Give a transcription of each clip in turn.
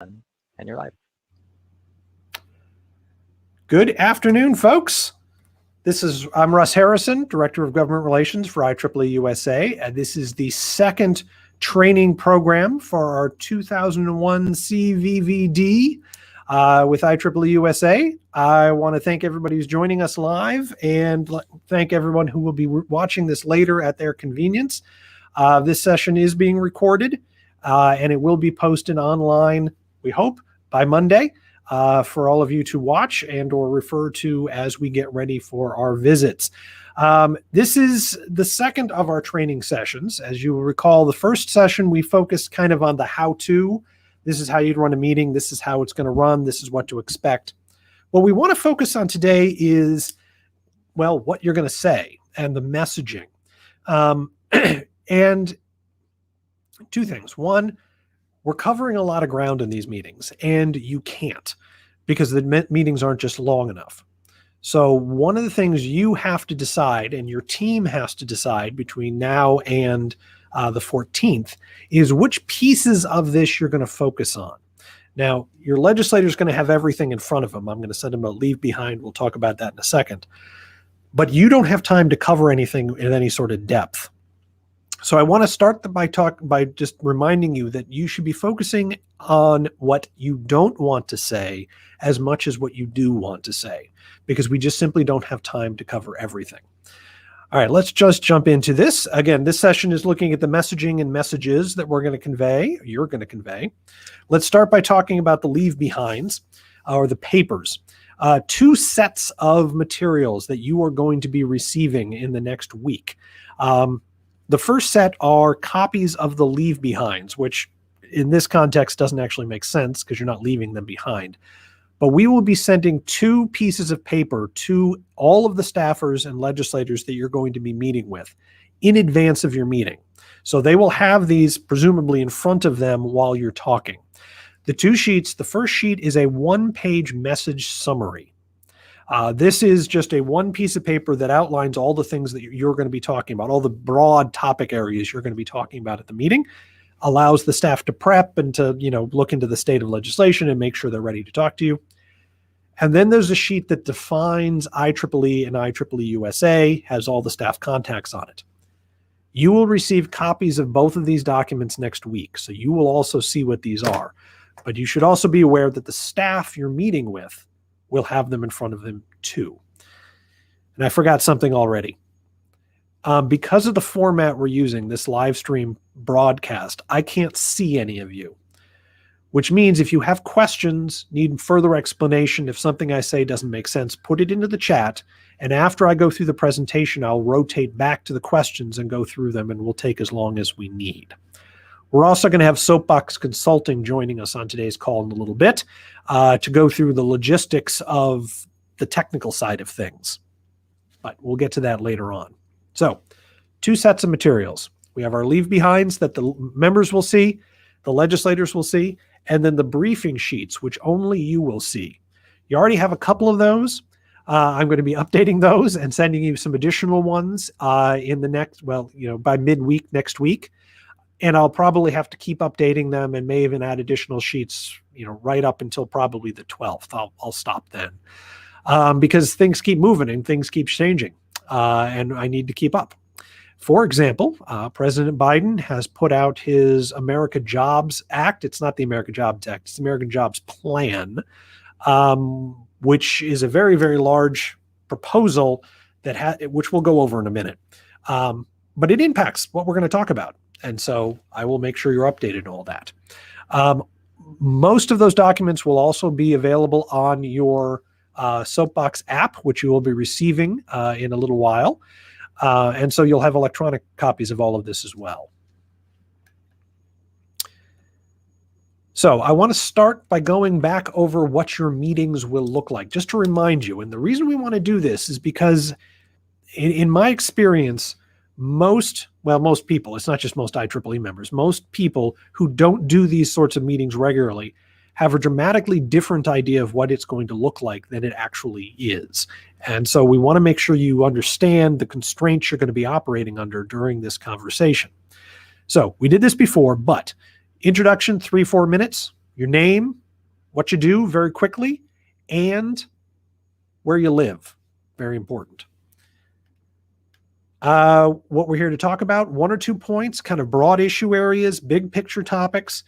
and you're live. Good afternoon, folks. I'm Russ Harrison, Director of Government Relations for IEEE-USA, and this is the second training program for our 2001 CVVD with IEEE-USA. I want to thank everybody who's joining us live and thank everyone who will be watching this later at their convenience. This session is being recorded and it will be posted online, we hope, by Monday. For all of you to watch and or refer to as we get ready for our visits. This is the second of our training sessions. As you will recall, the first session we focused kind of on the how-to. This is how you'd run a meeting. This is how it's going to run. This is what to expect. What we want to focus on today is, well, what you're going to say and the messaging. And two things. One, we're covering a lot of ground in these meetings, and you can't because the meetings aren't just long enough. So one of the things you have to decide, and your team has to decide between now and the 14th, is which pieces of this you're going to focus on. Now, your legislator is going to have everything in front of them. I'm going to send them a leave behind. We'll talk about that in a second. But you don't have time to cover anything in any sort of depth. So I want to start by just reminding you that you should be focusing on what you don't want to say as much as what you do want to say, because we just simply don't have time to cover everything. All right, let's just jump into this. Again, this session is looking at the messaging and messages that we're going to convey, you're going to convey. Let's start by talking about the leave behinds or the papers. Two sets of materials that you are going to be receiving in the next week. The first set are copies of the leave behinds, which in this context doesn't actually make sense because you're not leaving them behind. But we will be sending two pieces of paper to all of the staffers and legislators that you're going to be meeting with in advance of your meeting. So they will have these presumably in front of them while you're talking. The two sheets, the first sheet is a one-page message summary. This is just a one piece of paper that outlines all the things that you're going to be talking about, all the broad topic areas you're going to be talking about at the meeting, allows the staff to prep and to, look into the state of legislation and make sure they're ready to talk to you. And then there's a sheet that defines IEEE and IEEE-USA, has all the staff contacts on it. You will receive copies of both of these documents next week, so you will also see what these are. But you should also be aware that the staff you're meeting with will have them in front of them too. And I forgot something already. Because of the format we're using, this live stream broadcast, I can't see any of you, which means if you have questions, need further explanation, if something I say doesn't make sense, put it into the chat. And after I go through the presentation, I'll rotate back to the questions and go through them, and we'll take as long as we need. We're also going to have Soapbox Consulting joining us on today's call in a little bit to go through the logistics of the technical side of things. But we'll get to that later on. So, two sets of materials. We have our leave behinds that the members will see, the legislators will see, and then the briefing sheets, which only you will see. You already have a couple of those. I'm going to be updating those and sending you some additional ones in the next, by midweek next week. And I'll probably have to keep updating them and may even add additional sheets, right up until probably the 12th. I'll stop then because things keep moving and things keep changing and I need to keep up. For example, President Biden has put out his America Jobs Act. It's not the America Jobs Act. It's the American Jobs Plan, which is a very, very large proposal which we'll go over in a minute. But it impacts what we're going to talk about. And so I will make sure you're updated on all that. Most of those documents will also be available on your Soapbox app, which you will be receiving in a little while. And so you'll have electronic copies of all of this as well. So I want to start by going back over what your meetings will look like, just to remind you. And the reason we want to do this is because in my experience, most people, it's not just most IEEE members, most people who don't do these sorts of meetings regularly have a dramatically different idea of what it's going to look like than it actually is. And so we want to make sure you understand the constraints you're going to be operating under during this conversation. So we did this before, but introduction, 3-4 minutes. your name, what you do very quickly, and where you live. Very important. What we're here to talk about, 1 or 2 points, kind of broad issue areas, big picture topics,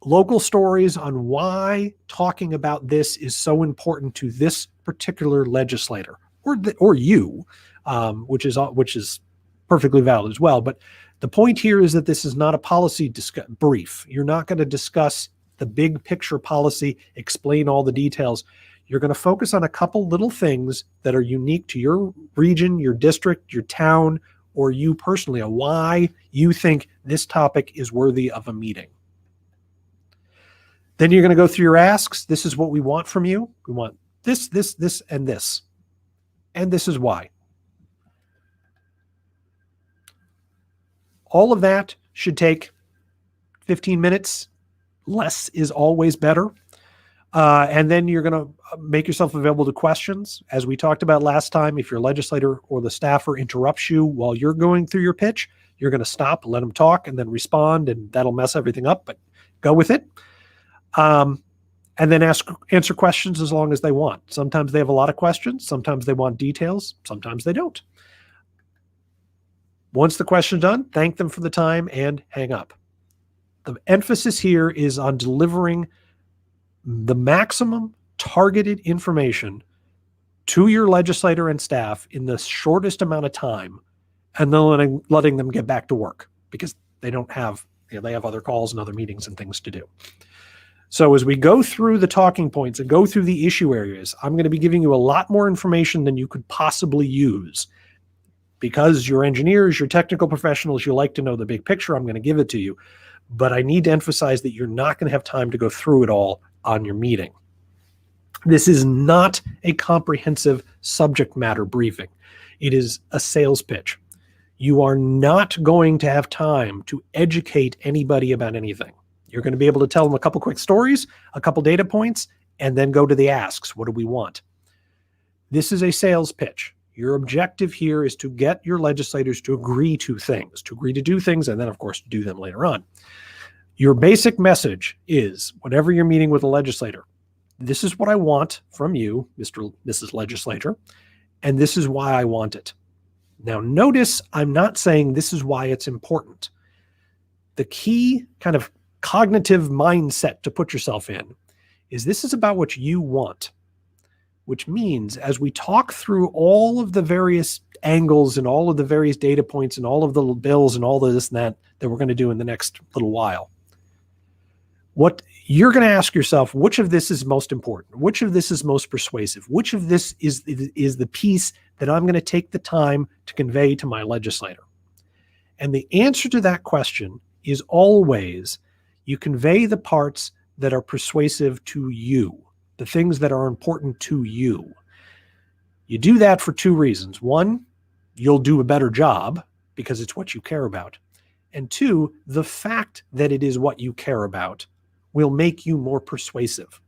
local stories on why talking about this is so important to this particular legislator or you, which is perfectly valid as well. But the point here is that this is not a policy brief. You're not going to discuss the big picture policy, explain all the details. You're going to focus on a couple little things that are unique to your region, your district, your town, or you personally, on why you think this topic is worthy of a meeting. Then you're going to go through your asks. This is what we want from you. We want this, this, this, and this. And this is why. All of that should take 15 minutes. Less is always better. And then you're going to make yourself available to questions. As we talked about last time, if your legislator or the staffer interrupts you while you're going through your pitch, you're going to stop, let them talk, and then respond, and that'll mess everything up, but go with it. And then answer questions as long as they want. Sometimes they have a lot of questions. Sometimes they want details. Sometimes they don't. Once the question's done, thank them for the time and hang up. The emphasis here is on delivering the maximum targeted information to your legislator and staff in the shortest amount of time, and then letting them get back to work because they don't have, they have other calls and other meetings and things to do. So as we go through the talking points and go through the issue areas, I'm going to be giving you a lot more information than you could possibly use. Because you're engineers, you're technical professionals, you like to know the big picture, I'm going to give it to you. But I need to emphasize that you're not going to have time to go through it all on your meeting. This is not a comprehensive subject matter briefing. It is a sales pitch. You are not going to have time to educate anybody about anything. You're going to be able to tell them a couple quick stories, a couple data points, and then go to the asks. What do we want? This is a sales pitch. Your objective here is to get your legislators to agree to things, to agree to do things, and then, of course, do them later on. Your basic message is, whenever you're meeting with a legislator, this is what I want from you, Mrs. Legislator, and this is why I want it. Now, notice I'm not saying this is why it's important. The key kind of cognitive mindset to put yourself in is this is about what you want. Which means as we talk through all of the various angles and all of the various data points and all of the bills and all of this and that we're going to do in the next little while, what you're going to ask yourself, which of this is most important? Which of this is most persuasive? Which of this is the piece that I'm going to take the time to convey to my legislator? And the answer to that question is always you convey the parts that are persuasive to you. The things that are important to you. You do that for 2 reasons. 1, you'll do a better job because it's what you care about. And 2, the fact that it is what you care about will make you more persuasive.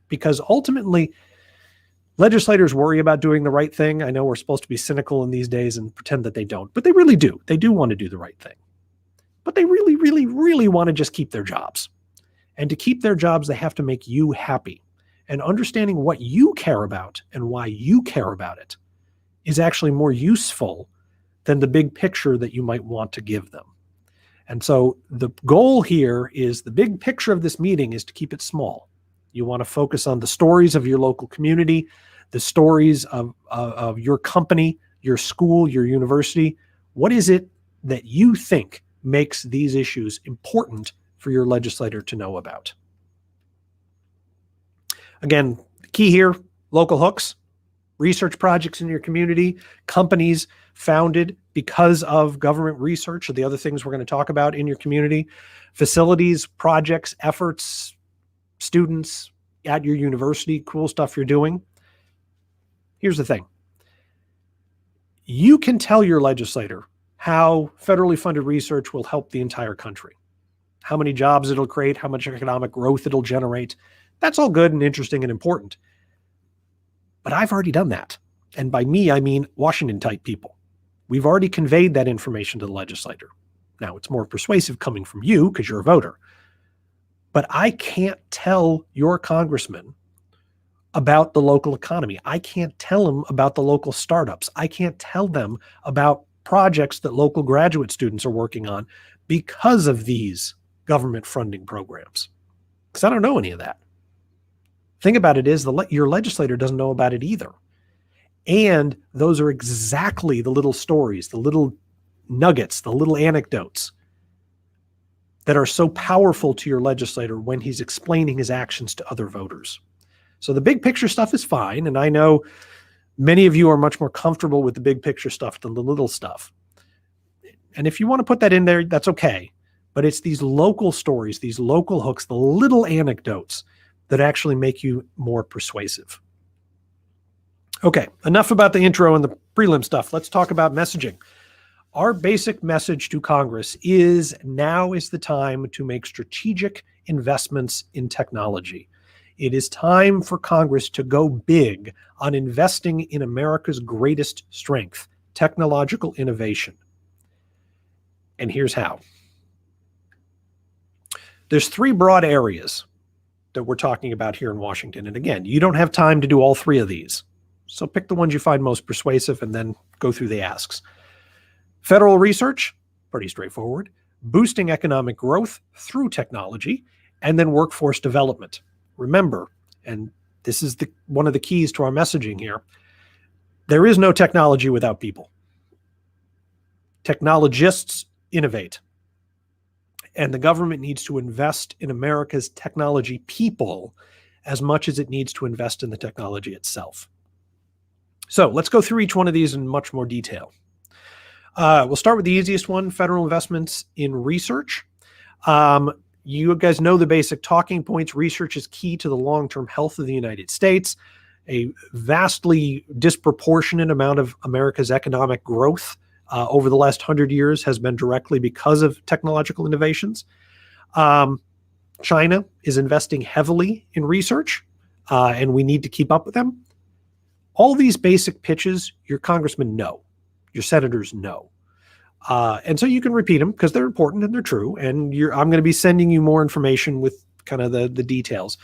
Because ultimately, legislators worry about doing the right thing. I know we're supposed to be cynical in these days and pretend that they don't, but they really do. They do want to do the right thing. But they really, really, really want to just keep their jobs. And to keep their jobs, they have to make you happy. And understanding what you care about and why you care about it is actually more useful than the big picture that you might want to give them. And so the goal here is the big picture of this meeting is to keep it small. You want to focus on the stories of your local community, the stories of your company, your school, your university. What is it that you think makes these issues important for your legislator to know about? Again, the key here, local hooks, research projects in your community, companies founded because of government research or the other things we're going to talk about in your community, facilities, projects, efforts, students at your university, cool stuff you're doing. Here's the thing. You can tell your legislator how federally funded research will help the entire country, how many jobs it'll create, how much economic growth it'll generate. That's all good and interesting and important. But I've already done that. And by me, I mean Washington-type people. We've already conveyed that information to the legislator. Now, it's more persuasive coming from you because you're a voter. But I can't tell your congressman about the local economy. I can't tell them about the local startups. I can't tell them about projects that local graduate students are working on because of these government funding programs. Because I don't know any of that. Thing about it is your legislator doesn't know about it either. And those are exactly the little stories, the little nuggets, the little anecdotes that are so powerful to your legislator when he's explaining his actions to other voters. So the big picture stuff is fine. And I know many of you are much more comfortable with the big picture stuff than the little stuff. And if you want to put that in there, that's okay. But it's these local stories, these local hooks, the little anecdotes that actually make you more persuasive. Okay, enough about the intro and the prelim stuff. Let's talk about messaging. Our basic message to Congress is now is the time to make strategic investments in technology. It is time for Congress to go big on investing in America's greatest strength, technological innovation. And here's how. There's three broad areas that we're talking about here in Washington. And again, you don't have time to do all three of these. So pick the ones you find most persuasive and then go through the asks. Federal research, pretty straightforward. Boosting economic growth through technology, and then workforce development. Remember, and this is one of the keys to our messaging here, there is no technology without people. Technologists innovate. And the government needs to invest in America's technology people as much as it needs to invest in the technology itself. So let's go through each one of these in much more detail. We'll start with the easiest one, federal investments in research. You guys know the basic talking points. Research is key to the long-term health of the United States. A vastly disproportionate amount of America's economic growth over the last 100 years has been directly because of technological innovations. China is investing heavily in research, and we need to keep up with them. All these basic pitches, your congressmen know, your senators know. And so you can repeat them because they're important and they're true. And I'm going to be sending you more information with kind of the details.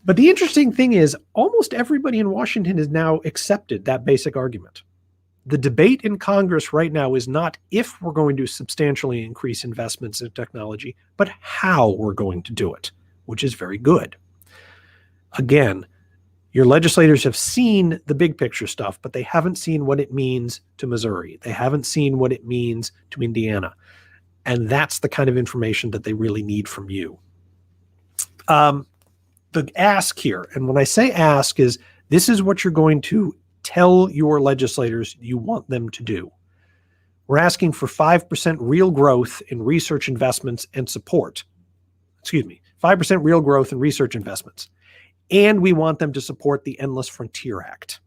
But the interesting thing is almost everybody in Washington has now accepted that basic argument. The debate in Congress right now is not if we're going to substantially increase investments in technology, but how we're going to do it, which is very good. Again, your legislators have seen the big picture stuff, but they haven't seen what it means to Missouri. They haven't seen what it means to Indiana. And that's the kind of information that they really need from you. The ask here, and when I say ask, is this is what you're going to tell your legislators you want them to do. We're asking for 5% real growth in research investments and support. 5% real growth in research investments. And we want them to support the Endless Frontier Act.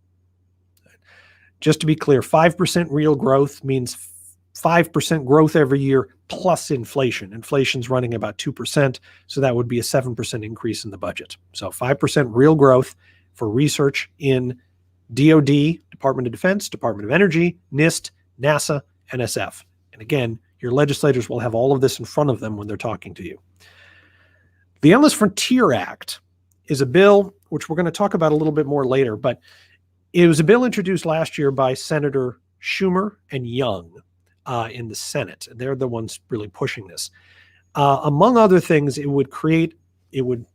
Just to be clear, 5% real growth means 5% growth every year plus inflation. Inflation's running about 2%, so that would be a 7% increase in the budget. So 5% real growth for research in DOD, Department of Defense, Department of Energy, NIST, NASA, NSF. And again, your legislators will have all of this in front of them when they're talking to you. The Endless Frontier Act is a bill which we're going to talk about a little bit more later, but it was a bill introduced last year by Senator Schumer and Young in the Senate. And they're the ones really pushing this. Among other things, it would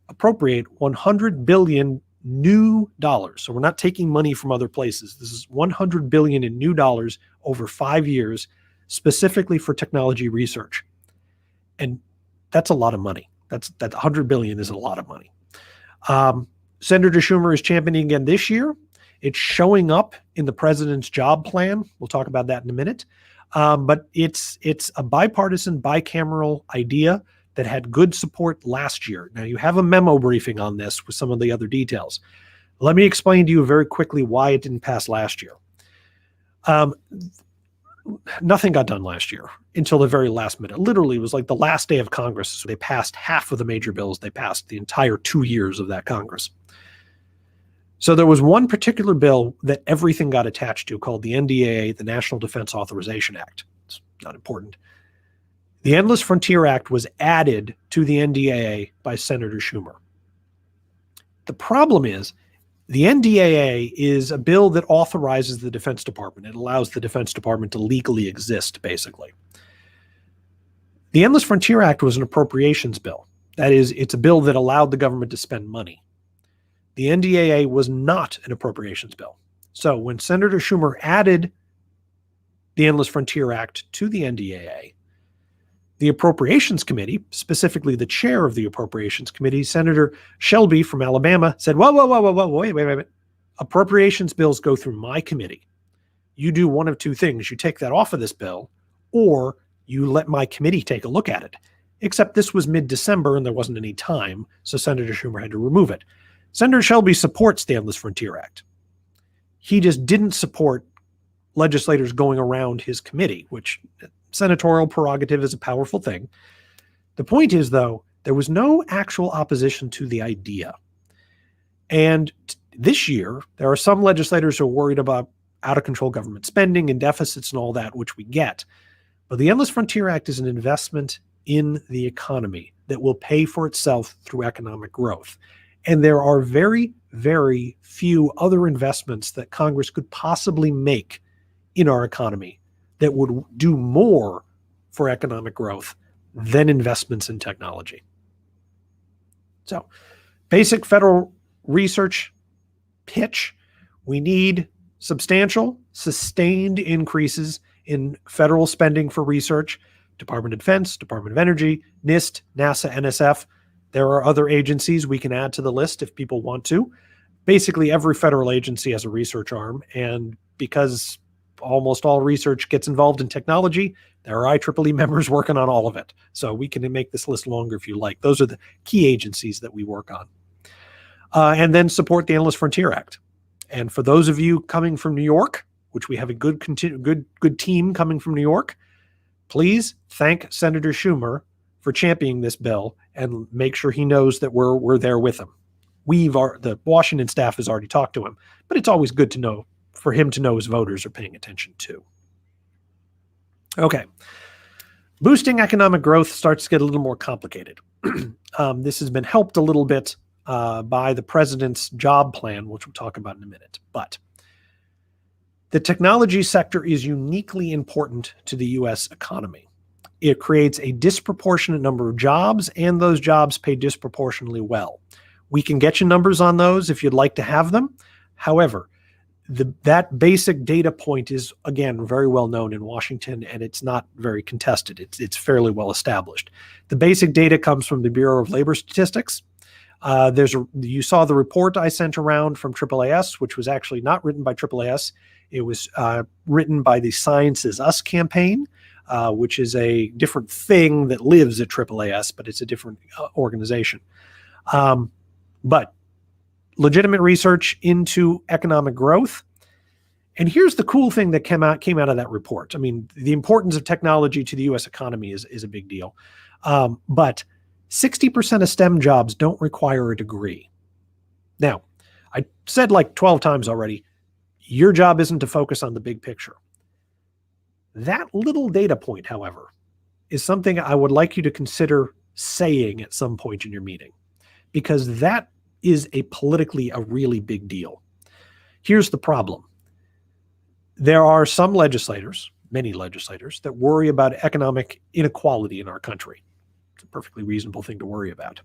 appropriate $100 billion new dollars. So we're not taking money from other places. This is $100 billion in new dollars over 5 years, specifically for technology research. And that's a lot of money. That $100 billion is a lot of money. Senator Schumer is championing again this year. It's showing up in the president's job plan. We'll talk about that in a minute. But it's a bipartisan, bicameral idea that had good support last year. Now, you have a memo briefing on this with some of the other details. Let me explain to you very quickly why it didn't pass last year. Nothing got done last year until the very last minute. Literally, it was like the last day of Congress. So they passed half of the major bills. They passed the entire 2 years of that Congress. So there was one particular bill that everything got attached to called the NDAA, the National Defense Authorization Act. It's not important. The Endless Frontier Act was added to the NDAA by Senator Schumer. The problem is the NDAA is a bill that authorizes the Defense Department. It allows the Defense Department to legally exist, basically. The Endless Frontier Act was an appropriations bill. That is, it's a bill that allowed the government to spend money. The NDAA was not an appropriations bill. So when Senator Schumer added the Endless Frontier Act to the NDAA, the Appropriations Committee, specifically the chair of the Appropriations Committee, Senator Shelby from Alabama, said, whoa, wait. Appropriations bills go through my committee. You do one of two things. You take that off of this bill, or you let my committee take a look at it. Except this was mid-December and there wasn't any time, so Senator Schumer had to remove it. Senator Shelby supports the Endless Frontier Act. He just didn't support legislators going around his committee, which senatorial prerogative is a powerful thing. The point is, though, there was no actual opposition to the idea. And this year, there are some legislators who are worried about out-of-control government spending and deficits and all that, which we get. But the Endless Frontier Act is an investment in the economy that will pay for itself through economic growth. And there are very, very few other investments that Congress could possibly make in our economy that would do more for economic growth than investments in technology. So, basic federal research pitch: we need substantial, sustained increases in federal spending for research. Department of Defense, Department of Energy, NIST, NASA, NSF. There are other agencies we can add to the list if people want to. Basically, every federal agency has a research arm, and because almost all research gets involved in technology, there are IEEE members working on all of it. So we can make this list longer if you like. Those are the key agencies that we work on. And then support the Endless Frontier Act. And for those of you coming from New York, which we have a good team coming from New York, please thank Senator Schumer for championing this bill and make sure he knows that we're there with him. The Washington staff has already talked to him, but it's always good to know, for him to know his voters are paying attention too. Okay. Boosting economic growth starts to get a little more complicated. This has been helped a little bit by the president's job plan, which we'll talk about in a minute. But the technology sector is uniquely important to the U.S. economy. It creates a disproportionate number of jobs, and those jobs pay disproportionately well. We can get you numbers on those if you'd like to have them. However, that basic data point is, again, very well known in Washington, and it's not very contested. It's fairly well established. The basic data comes from the Bureau of Labor Statistics. You saw the report I sent around from AAAS, which was actually not written by AAAS. It was written by the Science is Us campaign, which is a different thing that lives at AAAS, but it's a different organization. But legitimate research into economic growth. And here's the cool thing that came out of that report. I mean, the importance of technology to the U.S. economy is a big deal. But 60% of STEM jobs don't require a degree. Now, I said like 12 times already, your job isn't to focus on the big picture. That little data point, however, is something I would like you to consider saying at some point in your meeting, because that is politically a really big deal. Here's the problem. There are some legislators, many legislators, that worry about economic inequality in our country. It's a perfectly reasonable thing to worry about.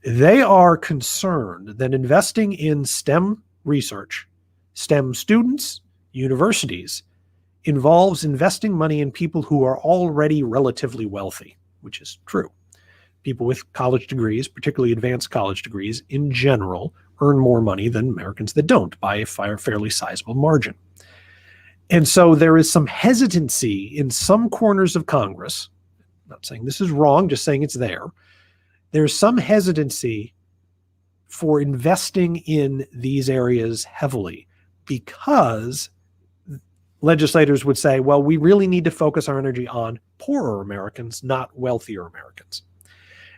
They are concerned that investing in STEM research, STEM students, universities, involves investing money in people who are already relatively wealthy, which is true. People with college degrees, particularly advanced college degrees, in general, earn more money than Americans that don't by a fairly sizable margin. And so there is some hesitancy in some corners of Congress. I'm not saying this is wrong, just saying it's there. There's some hesitancy for investing in these areas heavily because legislators would say, well, we really need to focus our energy on poorer Americans, not wealthier Americans.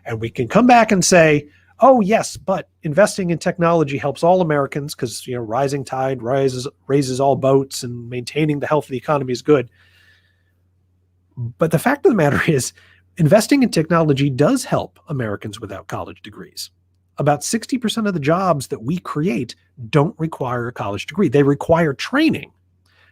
And we can come back and say, oh, yes, but investing in technology helps all Americans because, rising tide raises all boats and maintaining the health of the economy is good. But the fact of the matter is, investing in technology does help Americans without college degrees. About 60% of the jobs that we create don't require a college degree. They require training.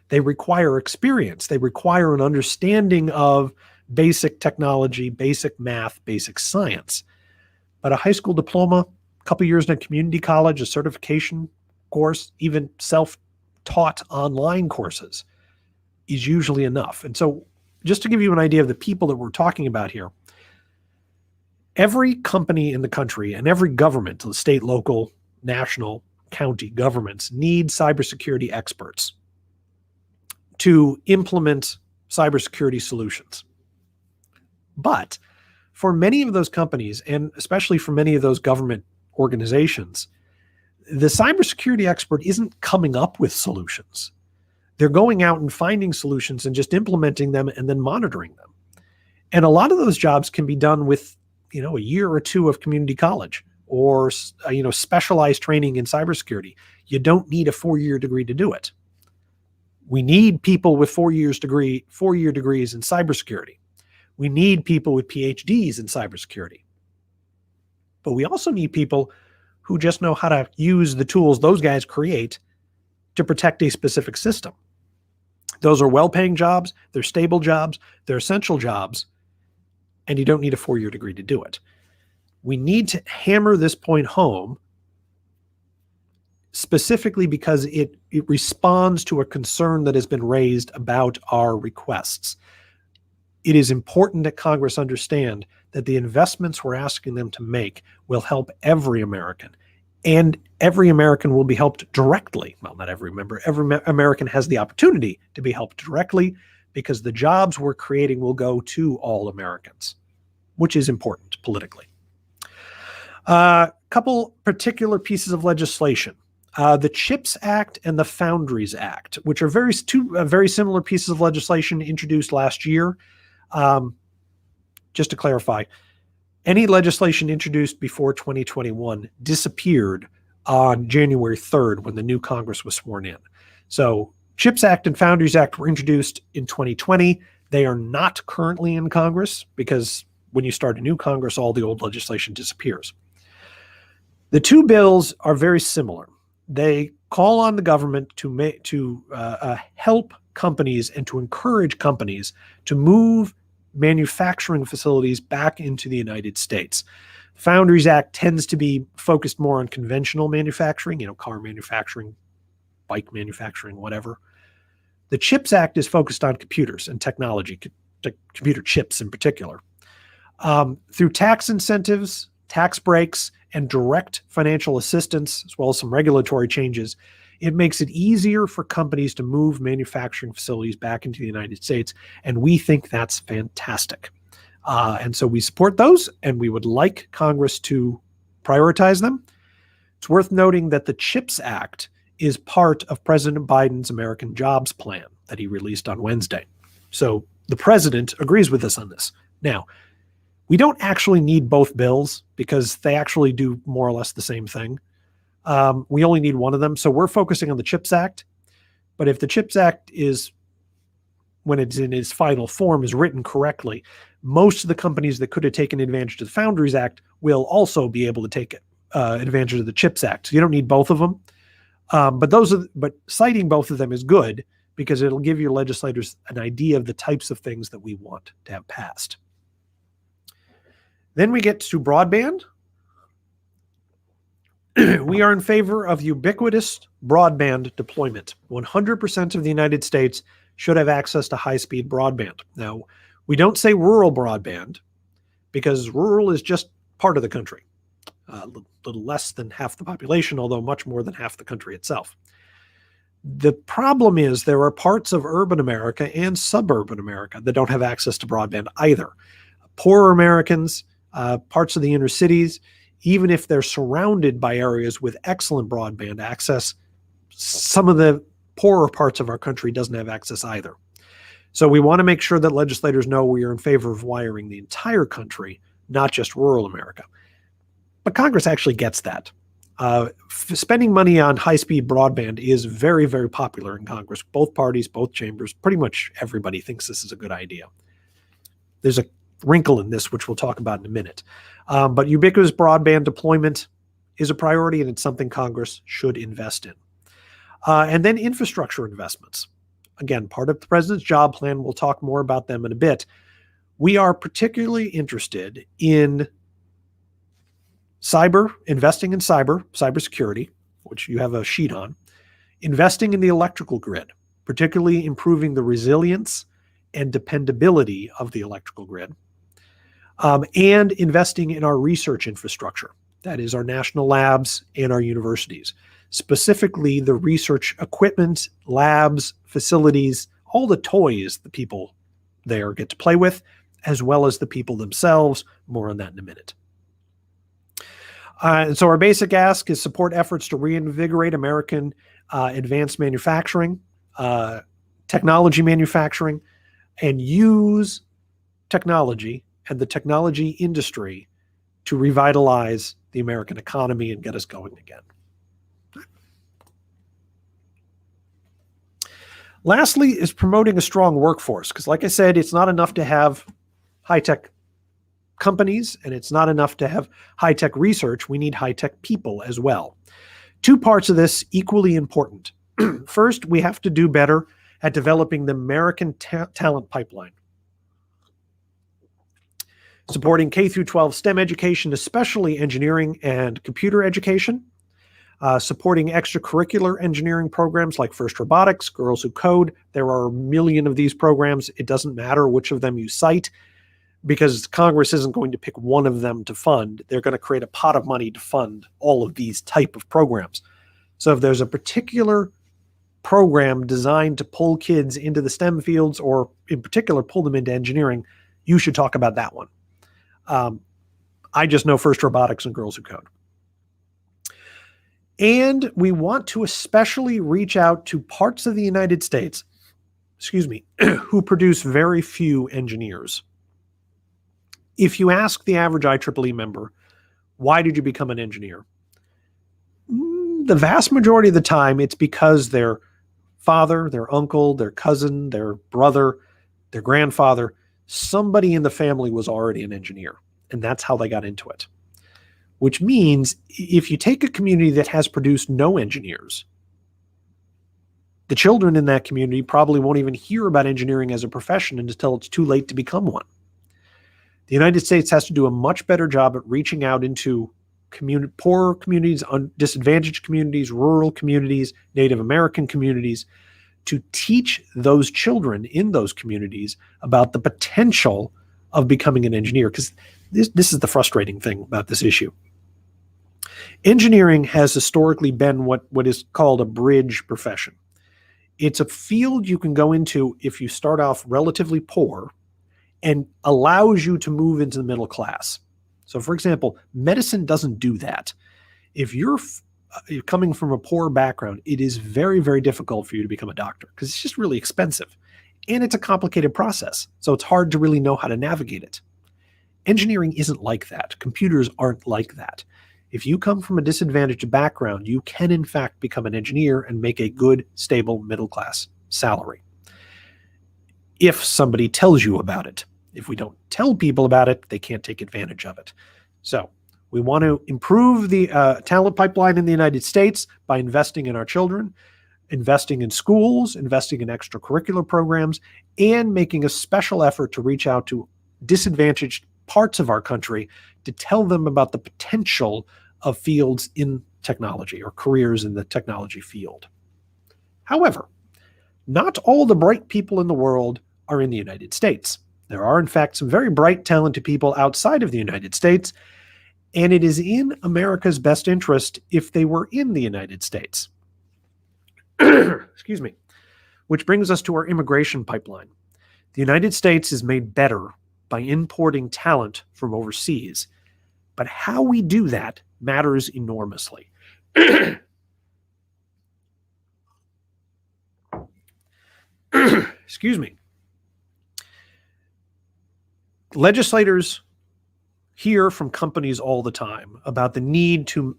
They require experience. They require an understanding of basic technology, basic math, basic science. But a high school diploma, a couple years in a community college, a certification course, even self-taught online courses is usually enough. And so just to give you an idea of the people that we're talking about here, every company in the country and every government, the state, local, national, county governments need cybersecurity experts to implement cybersecurity solutions. But for many of those companies, and especially for many of those government organizations, the cybersecurity expert isn't coming up with solutions. They're going out and finding solutions and just implementing them and then monitoring them. And a lot of those jobs can be done with, a year or two of community college or, specialized training in cybersecurity. You don't need a 4-year degree to do it. We need people with 4-year degrees in cybersecurity. We need people with PhDs in cybersecurity. But we also need people who just know how to use the tools those guys create to protect a specific system. Those are well-paying jobs, they're stable jobs, they're essential jobs, and you don't need a 4-year degree to do it. We need to hammer this point home specifically because it responds to a concern that has been raised about our requests. It is important that Congress understand that the investments we're asking them to make will help every American. And every American will be helped directly. Well, not every member. Every American has the opportunity to be helped directly because the jobs we're creating will go to all Americans, which is important politically. A couple particular pieces of legislation. The CHIPS Act and the Foundries Act, which are two very similar pieces of legislation introduced last year. Just to clarify, any legislation introduced before 2021 disappeared on January 3rd when the new Congress was sworn in. So CHIPS Act and Foundries Act were introduced in 2020. They are not currently in Congress because when you start a new Congress, all the old legislation disappears. The two bills are very similar. They call on the government to help companies and to encourage companies to move manufacturing facilities back into the United States. Foundries Act tends to be focused more on conventional manufacturing, car manufacturing, bike manufacturing, whatever. The CHIPS Act is focused on computers and technology, computer chips in particular. Through tax incentives, tax breaks, and direct financial assistance, as well as some regulatory changes, it makes it easier for companies to move manufacturing facilities back into the United States, and we think that's fantastic. And so we support those, and we would like Congress to prioritize them. It's worth noting that the CHIPS Act is part of President Biden's American Jobs Plan that he released on Wednesday. So the president agrees with us on this. Now, we don't actually need both bills because they actually do more or less the same thing. We only need one of them. So we're focusing on the CHIPS Act. But if the CHIPS Act when it's in its final form, is written correctly, most of the companies that could have taken advantage of the Foundries Act will also be able to take advantage of the CHIPS Act. So you don't need both of them. But citing both of them is good because it'll give your legislators an idea of the types of things that we want to have passed. Then we get to broadband. We are in favor of ubiquitous broadband deployment. 100% of the United States should have access to high-speed broadband. Now, we don't say rural broadband because rural is just part of the country. A little less than half the population, although much more than half the country itself. The problem is there are parts of urban America and suburban America that don't have access to broadband either. Poorer Americans, parts of the inner cities, even if they're surrounded by areas with excellent broadband access, some of the poorer parts of our country doesn't have access either. So we want to make sure that legislators know we are in favor of wiring the entire country, not just rural America. But Congress actually gets that. Spending money on high-speed broadband is very, very popular in Congress. Both parties, both chambers, pretty much everybody thinks this is a good idea. there's a wrinkle in this, which we'll talk about in a minute. But ubiquitous broadband deployment is a priority, and it's something Congress should invest in. And then infrastructure investments. Again, part of the president's job plan. We'll talk more about them in a bit. We are particularly interested in investing in cybersecurity, which you have a sheet on, investing in the electrical grid, particularly improving the resilience and dependability of the electrical grid, and investing in our research infrastructure. That is our national labs and our universities, specifically the research equipment, labs, facilities, all the toys the people there get to play with, as well as the people themselves. More on that in a minute. And so our basic ask is support efforts to reinvigorate American advanced manufacturing, technology manufacturing, and use technology and the technology industry to revitalize the American economy and get us going again. Lastly is promoting a strong workforce, because like I said, it's not enough to have high-tech companies, and it's not enough to have high-tech research. We need high-tech people as well. Two parts of this equally important. First, we have to do better at developing the American talent pipeline. Supporting K through 12 STEM education, especially engineering and computer education. Supporting extracurricular engineering programs like FIRST Robotics, Girls Who Code. There are a million of these programs. It doesn't matter which of them you cite, because Congress isn't going to pick one of them to fund. They're going to create a pot of money to fund all of these type of programs. So if there's a particular program designed to pull kids into the STEM fields, or in particular pull them into engineering, you should talk about that one. I just know FIRST Robotics and Girls Who Code. And we want to especially reach out to parts of the United States, who produce very few engineers. If you ask the average IEEE member, why did you become an engineer? The vast majority of the time, it's because their father, their uncle, their cousin, their brother, their grandfather, somebody in the family was already an engineer, and that's how they got into it. Which means if you take a community that has produced no engineers, the children in that community probably won't even hear about engineering as a profession until it's too late to become one. The United States has to do a much better job at reaching out into poorer communities, disadvantaged communities, rural communities, Native American communities, to teach those children in those communities about the potential of becoming an engineer. Because this is the frustrating thing about this issue. Engineering has historically been what is called a bridge profession. It's a field you can go into if you start off relatively poor, and allows you to move into the middle class. So for example, medicine doesn't do that. If you're coming from a poor background, it is very, very difficult for you to become a doctor, because it's just really expensive. And it's a complicated process. So it's hard to really know how to navigate it. Engineering isn't like that. Computers aren't like that. If you come from a disadvantaged background, you can in fact become an engineer and make a good, stable, middle-class salary, if somebody tells you about it. If we don't tell people about it, they can't take advantage of it. So we want to improve the talent pipeline in the United States by investing in our children, investing in schools, investing in extracurricular programs, and making a special effort to reach out to disadvantaged parts of our country to tell them about the potential of fields in technology, or careers in the technology field. However, not all the bright people in the world are in the United States. There are, in fact, some very bright, talented people outside of the United States, and it is in America's best interest if they were in the United States. Excuse me. Which brings us to our immigration pipeline. The United States is made better by importing talent from overseas, but how we do that matters enormously. Excuse me. Legislators hear from companies all the time about the need to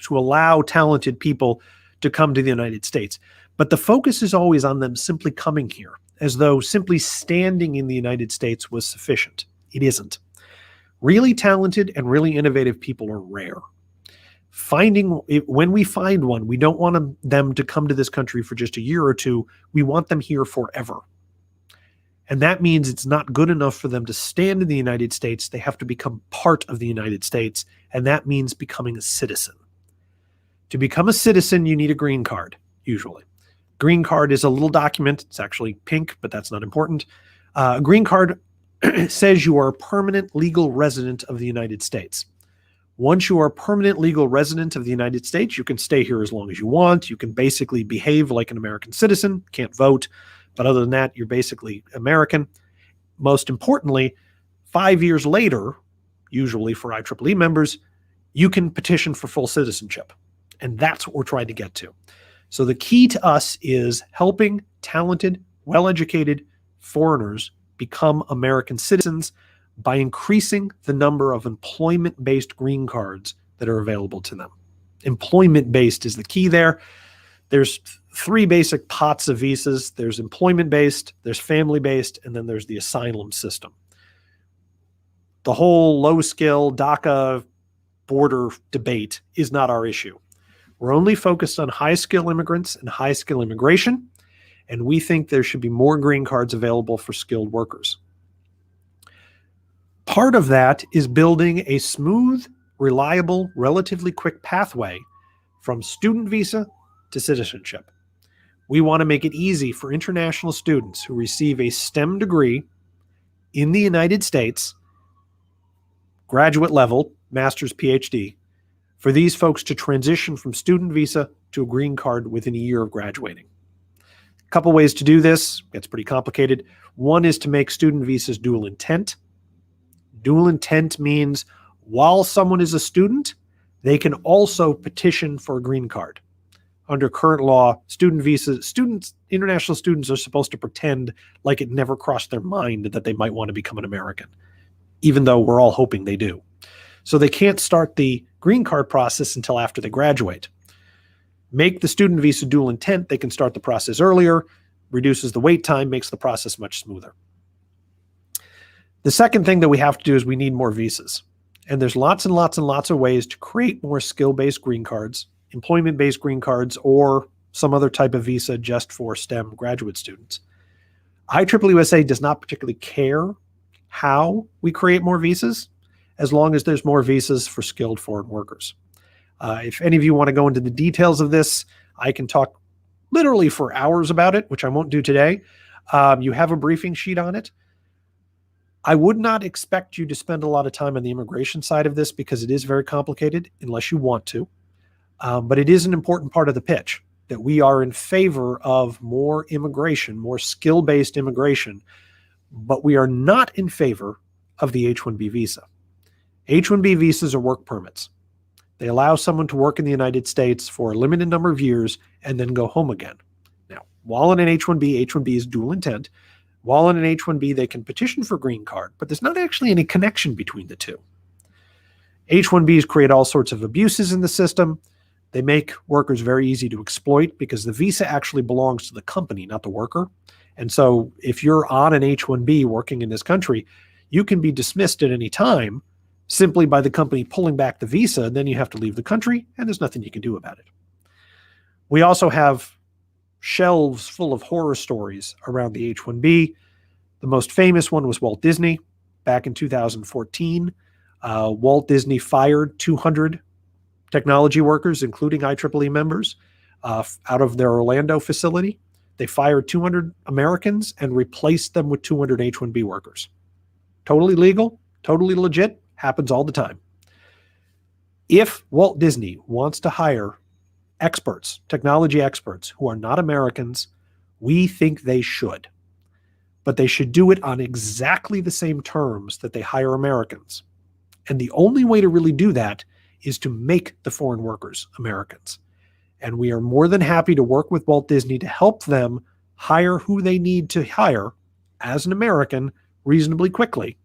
allow talented people to come to the United States. But the focus is always on them simply coming here. as though simply standing in the United States was sufficient. It isn't. Really talented and really innovative people are rare. When we find one, we don't want them to come to this country for just a year or two. We want them here forever. And that means it's not good enough for them to stand in the United States. They have to become part of the United States, and that means becoming a citizen. To become a citizen, you need a green card, usually. Green card is a little document. It's actually pink, but that's not important. A green card says you are a permanent legal resident of the United States. Once you are a permanent legal resident of the United States, you can stay here as long as you want. You can basically behave like an American citizen, can't vote, but other than that, you're basically American. Most importantly, 5 years later, usually for IEEE members, you can petition for full citizenship. And that's what we're trying to get to. So the key to us is helping talented, well-educated foreigners become American citizens by increasing the number of employment-based green cards that are available to them. Employment-based is the key there. There's 3 basic pots of visas. There's employment-based, there's family-based, and then there's the asylum system. The whole low-skill DACA border debate is not our issue. We're only focused on high-skill immigrants and high-skill immigration, and we think there should be more green cards available for skilled workers. Part of that is building a smooth, reliable, relatively quick pathway from student visa to citizenship. We want to make it easy for international students who receive a STEM degree in the United States, graduate level, master's, PhD, for these folks to transition from student visa to a green card within a year of graduating. A couple ways to do this. It's pretty complicated. One is to make student visas dual intent. Dual intent means while someone is a student, they can also petition for a green card. Under current law, international students are supposed to pretend like it never crossed their mind that they might want to become an American, even though we're all hoping they do. So they can't start the green card process until after they graduate. Make the student visa dual intent, they can start the process earlier, reduces the wait time, makes the process much smoother. The second thing that we have to do is we need more visas. And there's lots and lots and lots of ways to create more skill-based green cards, employment-based green cards, or some other type of visa just for STEM graduate students. IEEE-USA does not particularly care how we create more visas, as long as there's more visas for skilled foreign workers. If any of you want to go into the details of this, I can talk literally for hours about it, which I won't do today. You have a briefing sheet on it. I would not expect you to spend a lot of time on the immigration side of this because it is very complicated unless you want to. But it is an important part of the pitch that we are in favor of more immigration, more skill-based immigration, but we are not in favor of the H-1B visa. H-1B visas are work permits. They allow someone to work in the United States for a limited number of years and then go home again. Now, while on an H-1B, H-1B is dual intent. While on an H-1B, they can petition for green card, but there's not actually any connection between the two. H-1Bs create all sorts of abuses in the system. They make workers very easy to exploit because the visa actually belongs to the company, not the worker. And so if you're on an H-1B working in this country, you can be dismissed at any time simply by the company pulling back the visa, and then you have to leave the country, and there's nothing you can do about it. We also have shelves full of horror stories around the H-1B. The most famous one was Walt Disney. Back in 2014, Walt Disney fired 200 technology workers, including IEEE members, out of their Orlando facility. They fired 200 Americans and replaced them with 200 H-1B workers. Totally legal, totally legit, happens all the time. If Walt Disney wants to hire experts, technology experts who are not Americans, we think they should. But they should do it on exactly the same terms that they hire Americans. And the only way to really do that is to make the foreign workers Americans. And we are more than happy to work with Walt Disney to help them hire who they need to hire as an American reasonably quickly.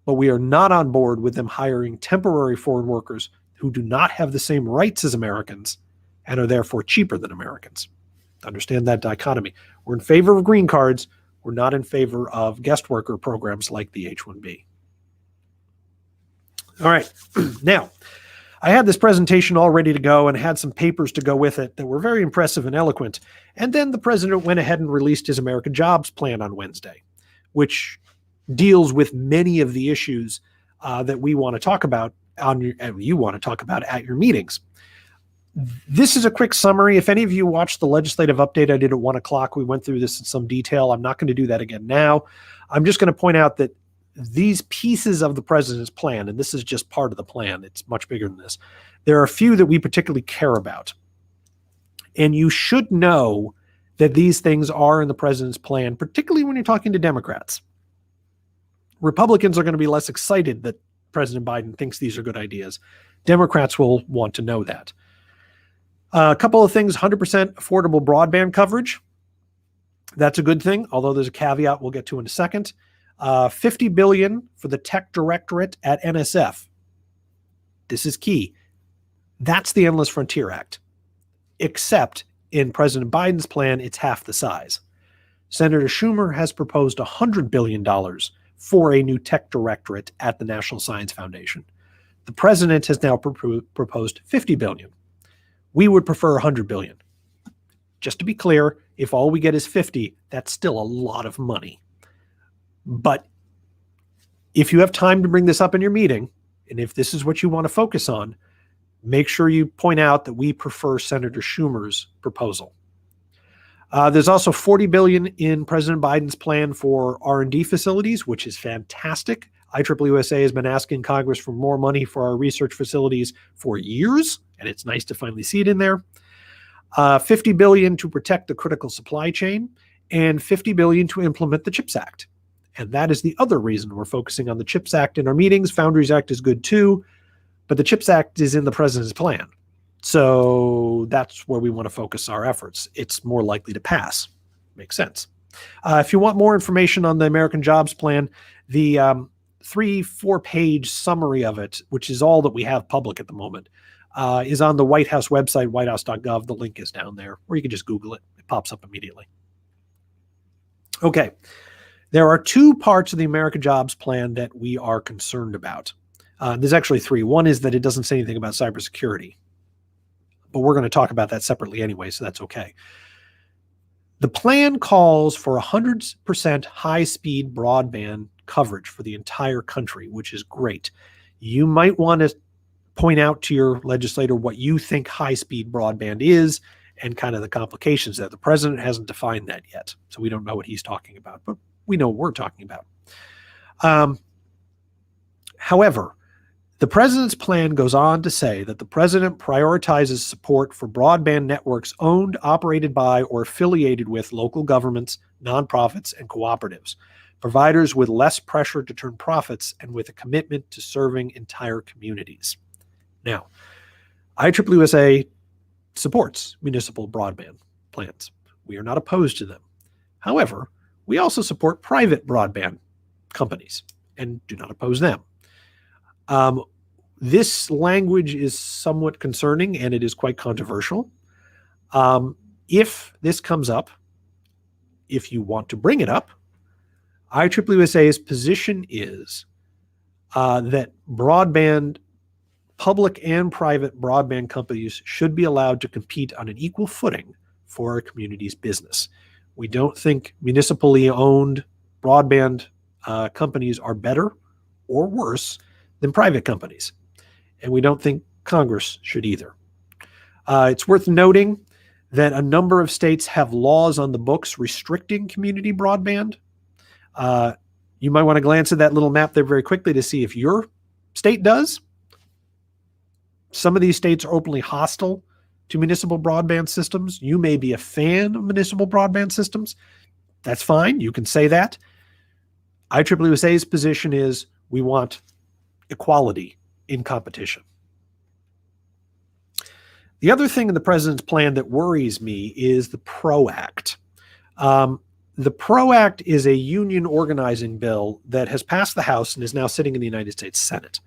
But we are not on board with them hiring temporary foreign workers who do not have the same rights as Americans and are therefore cheaper than Americans. Understand that dichotomy. We're in favor of green cards. We're not in favor of guest worker programs like the H-1B. All right. Now, I had this presentation all ready to go and had some papers to go with it that were very impressive and eloquent. And then the president went ahead and released his American Jobs Plan on Wednesday, which deals with many of the issues that we want to talk about you want to talk about at your meetings. This is a quick summary. If any of you watched the legislative update I did at 1 o'clock, we went through this in some detail. I'm not going to do that again now. I'm just going to point out that these pieces of the president's plan, and this is just part of the plan, it's much bigger than this. There are a few that we particularly care about. And you should know that these things are in the president's plan, particularly when you're talking to Democrats. Republicans are going to be less excited that President Biden thinks these are good ideas. Democrats will want to know that. A couple of things, 100% affordable broadband coverage. That's a good thing, although there's a caveat we'll get to in a second. $50 billion for the tech directorate at NSF. This is key. That's the Endless Frontier Act, except in President Biden's plan, it's half the size. Senator Schumer has proposed $100 billion for a new tech directorate at the National Science Foundation. The president has now proposed $50 billion. We would prefer $100 billion. Just to be clear, if all we get is 50, that's still a lot of money. But if you have time to bring this up in your meeting, and if this is what you want to focus on, make sure you point out that we prefer Senator Schumer's proposal. There's also $40 billion in President Biden's plan for R&D facilities, which is fantastic. IEEE-USA has been asking Congress for more money for our research facilities for years, and it's nice to finally see it in there. $50 billion to protect the critical supply chain, and $50 billion to implement the CHIPS Act. And that is the other reason we're focusing on the CHIPS Act in our meetings. Foundries Act is good too, but the CHIPS Act is in the president's plan. So that's where we want to focus our efforts. It's more likely to pass. Makes sense. If you want more information on the American Jobs Plan, the 3-4 page summary of it, which is all that we have public at the moment, is on the White House website, whitehouse.gov. The link is down there, or you can just Google it. It pops up immediately. Okay. There are two parts of the American Jobs Plan that we are concerned about. There's actually three. One is that it doesn't say anything about cybersecurity, but we're going to talk about that separately anyway, so that's okay. The plan calls for 100% high-speed broadband coverage for the entire country, which is great. You might want to point out to your legislator what you think high-speed broadband is and kind of the complications there. The president hasn't defined that yet, so we don't know what he's talking about, but we know what we're talking about. However, the president's plan goes on to say that the president prioritizes support for broadband networks owned, operated by, or affiliated with local governments, nonprofits, and cooperatives, providers with less pressure to turn profits and with a commitment to serving entire communities. Now, IEEE-USA supports municipal broadband plans. We are not opposed to them. However, we also support private broadband companies and do not oppose them. This language is somewhat concerning and it is quite controversial. If this comes up, if you want to bring it up, IEEE-USA's position is that broadband, public and private broadband companies should be allowed to compete on an equal footing for our community's business. We don't think municipally owned broadband companies are better or worse than private companies. And we don't think Congress should either. It's worth noting that a number of states have laws on the books restricting community broadband. You might want to glance at that little map there very quickly to see if your state does. Some of these states are openly hostile to municipal broadband systems. You may be a fan of municipal broadband systems. That's fine. You can say that. IEEE-USA's position is we want equality in competition. The other thing in the president's plan that worries me is the PRO Act. The PRO Act is a union organizing bill that has passed the House and is now sitting in the United States Senate.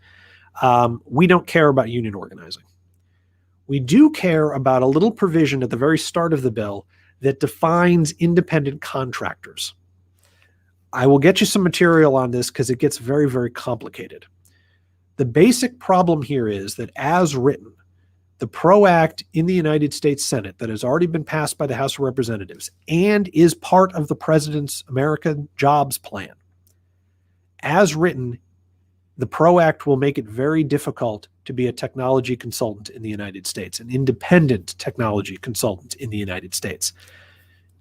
We don't care about union organizing. We do care about a little provision at the very start of the bill that defines independent contractors. I will get you some material on this because it gets very, very complicated. The basic problem here is that as written, the PRO Act in the United States Senate that has already been passed by the House of Representatives and is part of the President's American Jobs Plan, as written, the PRO Act will make it very difficult to be a technology consultant in the United States, an independent technology consultant in the United States.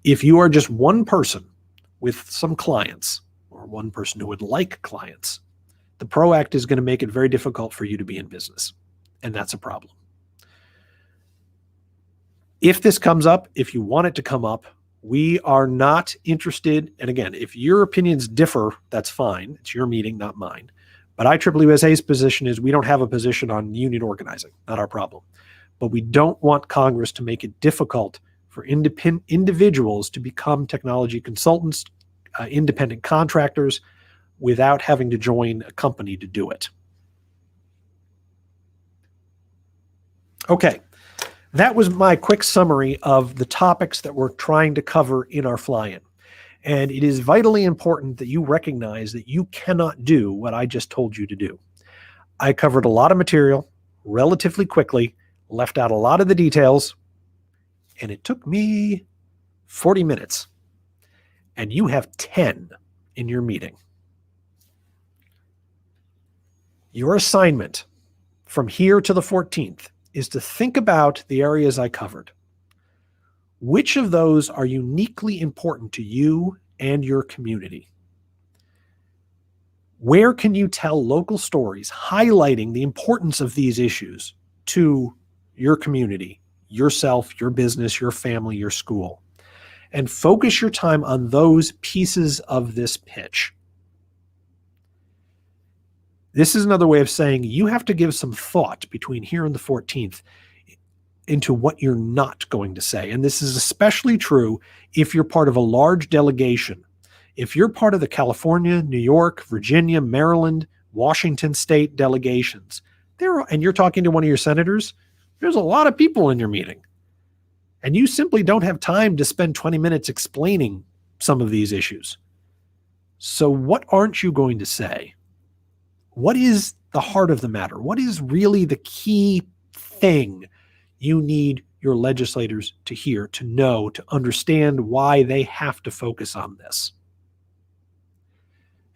If you are just one person with some clients, or one person who would like clients, the PRO Act is going to make it very difficult for you to be in business. And that's a problem. If this comes up, if you want it to come up, we are not interested. And again, if your opinions differ, that's fine. It's your meeting, not mine. But IEEE-USA's position is we don't have a position on union organizing, not our problem. But we don't want Congress to make it difficult for individuals to become technology consultants, independent contractors, without having to join a company to do it. Okay, that was my quick summary of the topics that we're trying to cover in our fly-in. And it is vitally important that you recognize that you cannot do what I just told you to do. I covered a lot of material relatively quickly, left out a lot of the details, and it took me 40 minutes. And you have 10 in your meeting. Your assignment from here to the 14th is to think about the areas I covered. Which of those are uniquely important to you and your community? Where can you tell local stories highlighting the importance of these issues to your community, yourself, your business, your family, your school? And focus your time on those pieces of this pitch. This is another way of saying you have to give some thought between here and the 14th into what you're not going to say. And this is especially true if you're part of a large delegation. If you're part of the California, New York, Virginia, Maryland, Washington state delegations, and you're talking to one of your senators, there's a lot of people in your meeting. And you simply don't have time to spend 20 minutes explaining some of these issues. So what aren't you going to say? What is the heart of the matter? What is really the key thing you need your legislators to hear, to know, to understand why they have to focus on this?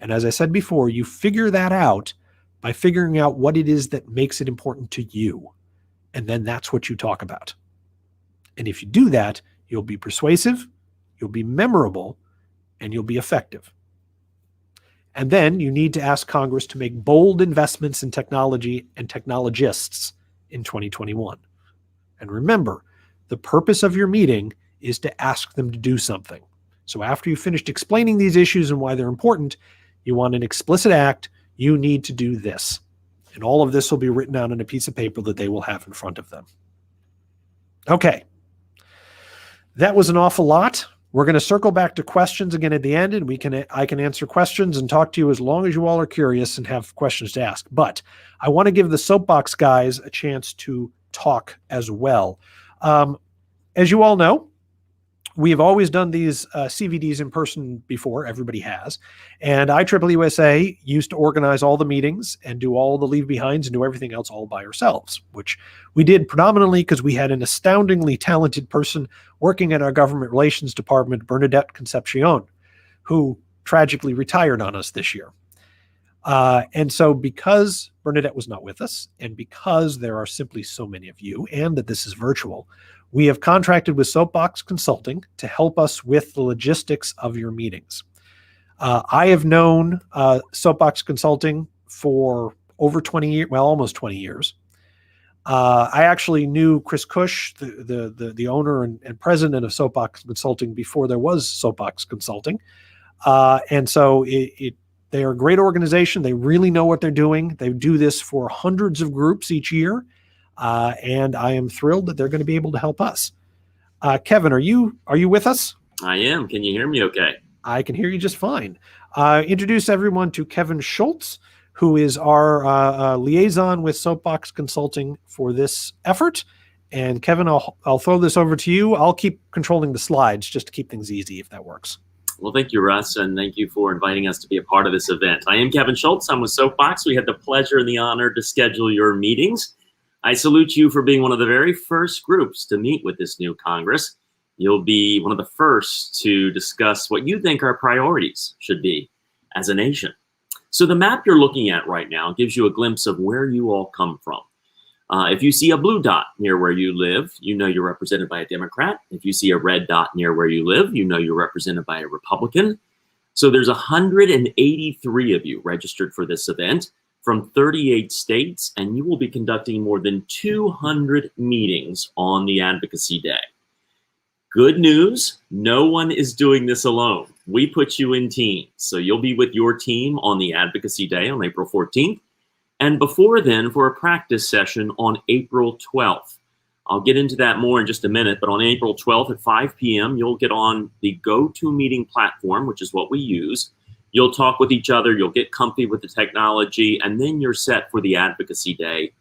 And as I said before, you figure that out by figuring out what it is that makes it important to you. And then that's what you talk about. And if you do that, you'll be persuasive, you'll be memorable, and you'll be effective. And then you need to ask Congress to make bold investments in technology and technologists in 2021. And remember, the purpose of your meeting is to ask them to do something. So after you've finished explaining these issues and why they're important, you want an explicit act, you need to do this. And all of this will be written out on a piece of paper that they will have in front of them. Okay. That was an awful lot. We're going to circle back to questions again at the end, and I can answer questions and talk to you as long as you all are curious and have questions to ask. But I want to give the Soapbox guys a chance to talk as well. As you all know, we have always done these CVDs in person before. Everybody has. And IEEE-USA used to organize all the meetings and do all the leave behinds and do everything else all by ourselves, which we did predominantly because we had an astoundingly talented person working in our government relations department, Bernadette Concepcion, who tragically retired on us this year. And so because Bernadette was not with us, and because there are simply so many of you, and that this is virtual, we have contracted with Soapbox Consulting to help us with the logistics of your meetings. I have known Soapbox Consulting for over 20 years, well, almost 20 years. I actually knew Chris Cush, the owner and president of Soapbox Consulting, before there was Soapbox Consulting. And so they are a great organization. They really know what they're doing. They do this for hundreds of groups each year. And I am thrilled that they're going to be able to help us. Kevin, are you with us? I am. Can you hear me okay? I can hear you just fine. Introduce everyone to Kevin Schultz, who is our liaison with Soapbox Consulting for this effort. And Kevin, I'll throw this over to you. I'll keep controlling the slides just to keep things easy, if that works. Well, thank you, Russ, and thank you for inviting us to be a part of this event. I am Kevin Schultz. I'm with Soapbox. We had the pleasure and the honor to schedule your meetings. I salute you for being one of the very first groups to meet with this new Congress. You'll be one of the first to discuss what you think our priorities should be as a nation. So the map you're looking at right now gives you a glimpse of where you all come from. If you see a blue dot near where you live, you know you're represented by a Democrat. If you see a red dot near where you live, you know you're represented by a Republican. So there's 183 of you registered for this event from 38 states, and you will be conducting more than 200 meetings on the Advocacy Day. Good news, no one is doing this alone. We put you in teams. So you'll be with your team on the Advocacy Day on April 14th. And before then, for a practice session on April 12th. I'll get into that more in just a minute, but on April 12th at 5 p.m., you'll get on the GoToMeeting platform, which is what we use. You'll talk with each other, you'll get comfy with the technology, and then you're set for the Advocacy Day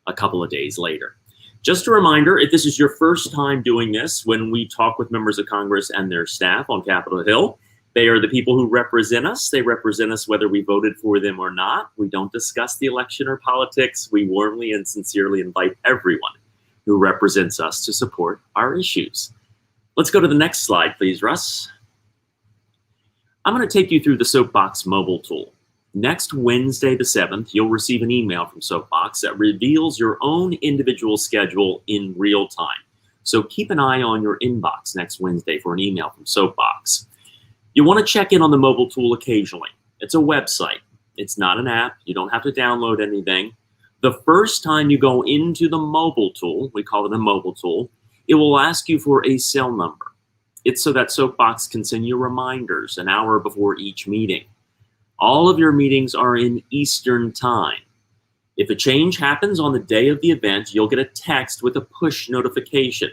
a couple of days later. Just a reminder, if this is your first time doing this, when we talk with members of Congress and their staff on Capitol Hill, they are the people who represent us. They represent us whether we voted for them or not. We don't discuss the election or politics. We warmly and sincerely invite everyone who represents us to support our issues. Let's go to the next slide, please, Russ. I'm going to take you through the Soapbox mobile tool. Next Wednesday, the 7th, you'll receive an email from Soapbox that reveals your own individual schedule in real time. So keep an eye on your inbox next Wednesday for an email from Soapbox. You want to check in on the mobile tool occasionally. It's a website. It's not an app. You don't have to download anything. The first time you go into the mobile tool, we call it a mobile tool, it will ask you for a cell number. It's so that Soapbox can send you reminders an hour before each meeting. All of your meetings are in Eastern time. If a change happens on the day of the event, you'll get a text with a push notification.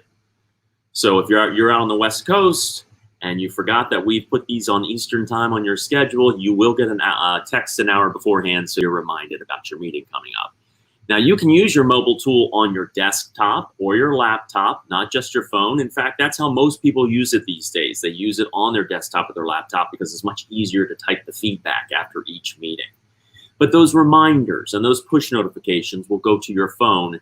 So if you're out on the West Coast, and you forgot that we've put these on Eastern time on your schedule, you will get a text an hour beforehand so you're reminded about your meeting coming up. Now, you can use your mobile tool on your desktop or your laptop, not just your phone. In fact, that's how most people use it these days. They use it on their desktop or their laptop because it's much easier to type the feedback after each meeting. But those reminders and those push notifications will go to your phone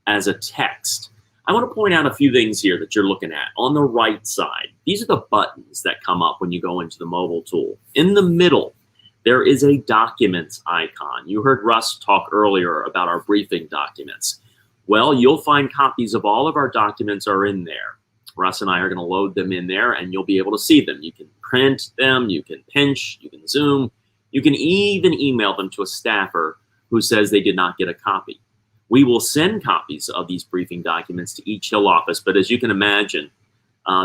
as a text. I want to point out a few things here that you're looking at. On the right side, these are the buttons that come up when you go into the mobile tool. In the middle, there is a documents icon. You heard Russ talk earlier about our briefing documents. Well, you'll find copies of all of our documents are in there. Russ and I are going to load them in there, and you'll be able to see them. You can print them, you can pinch, you can zoom, you can even email them to a staffer who says they did not get a copy. We will send copies of these briefing documents to each Hill office, but as you can imagine,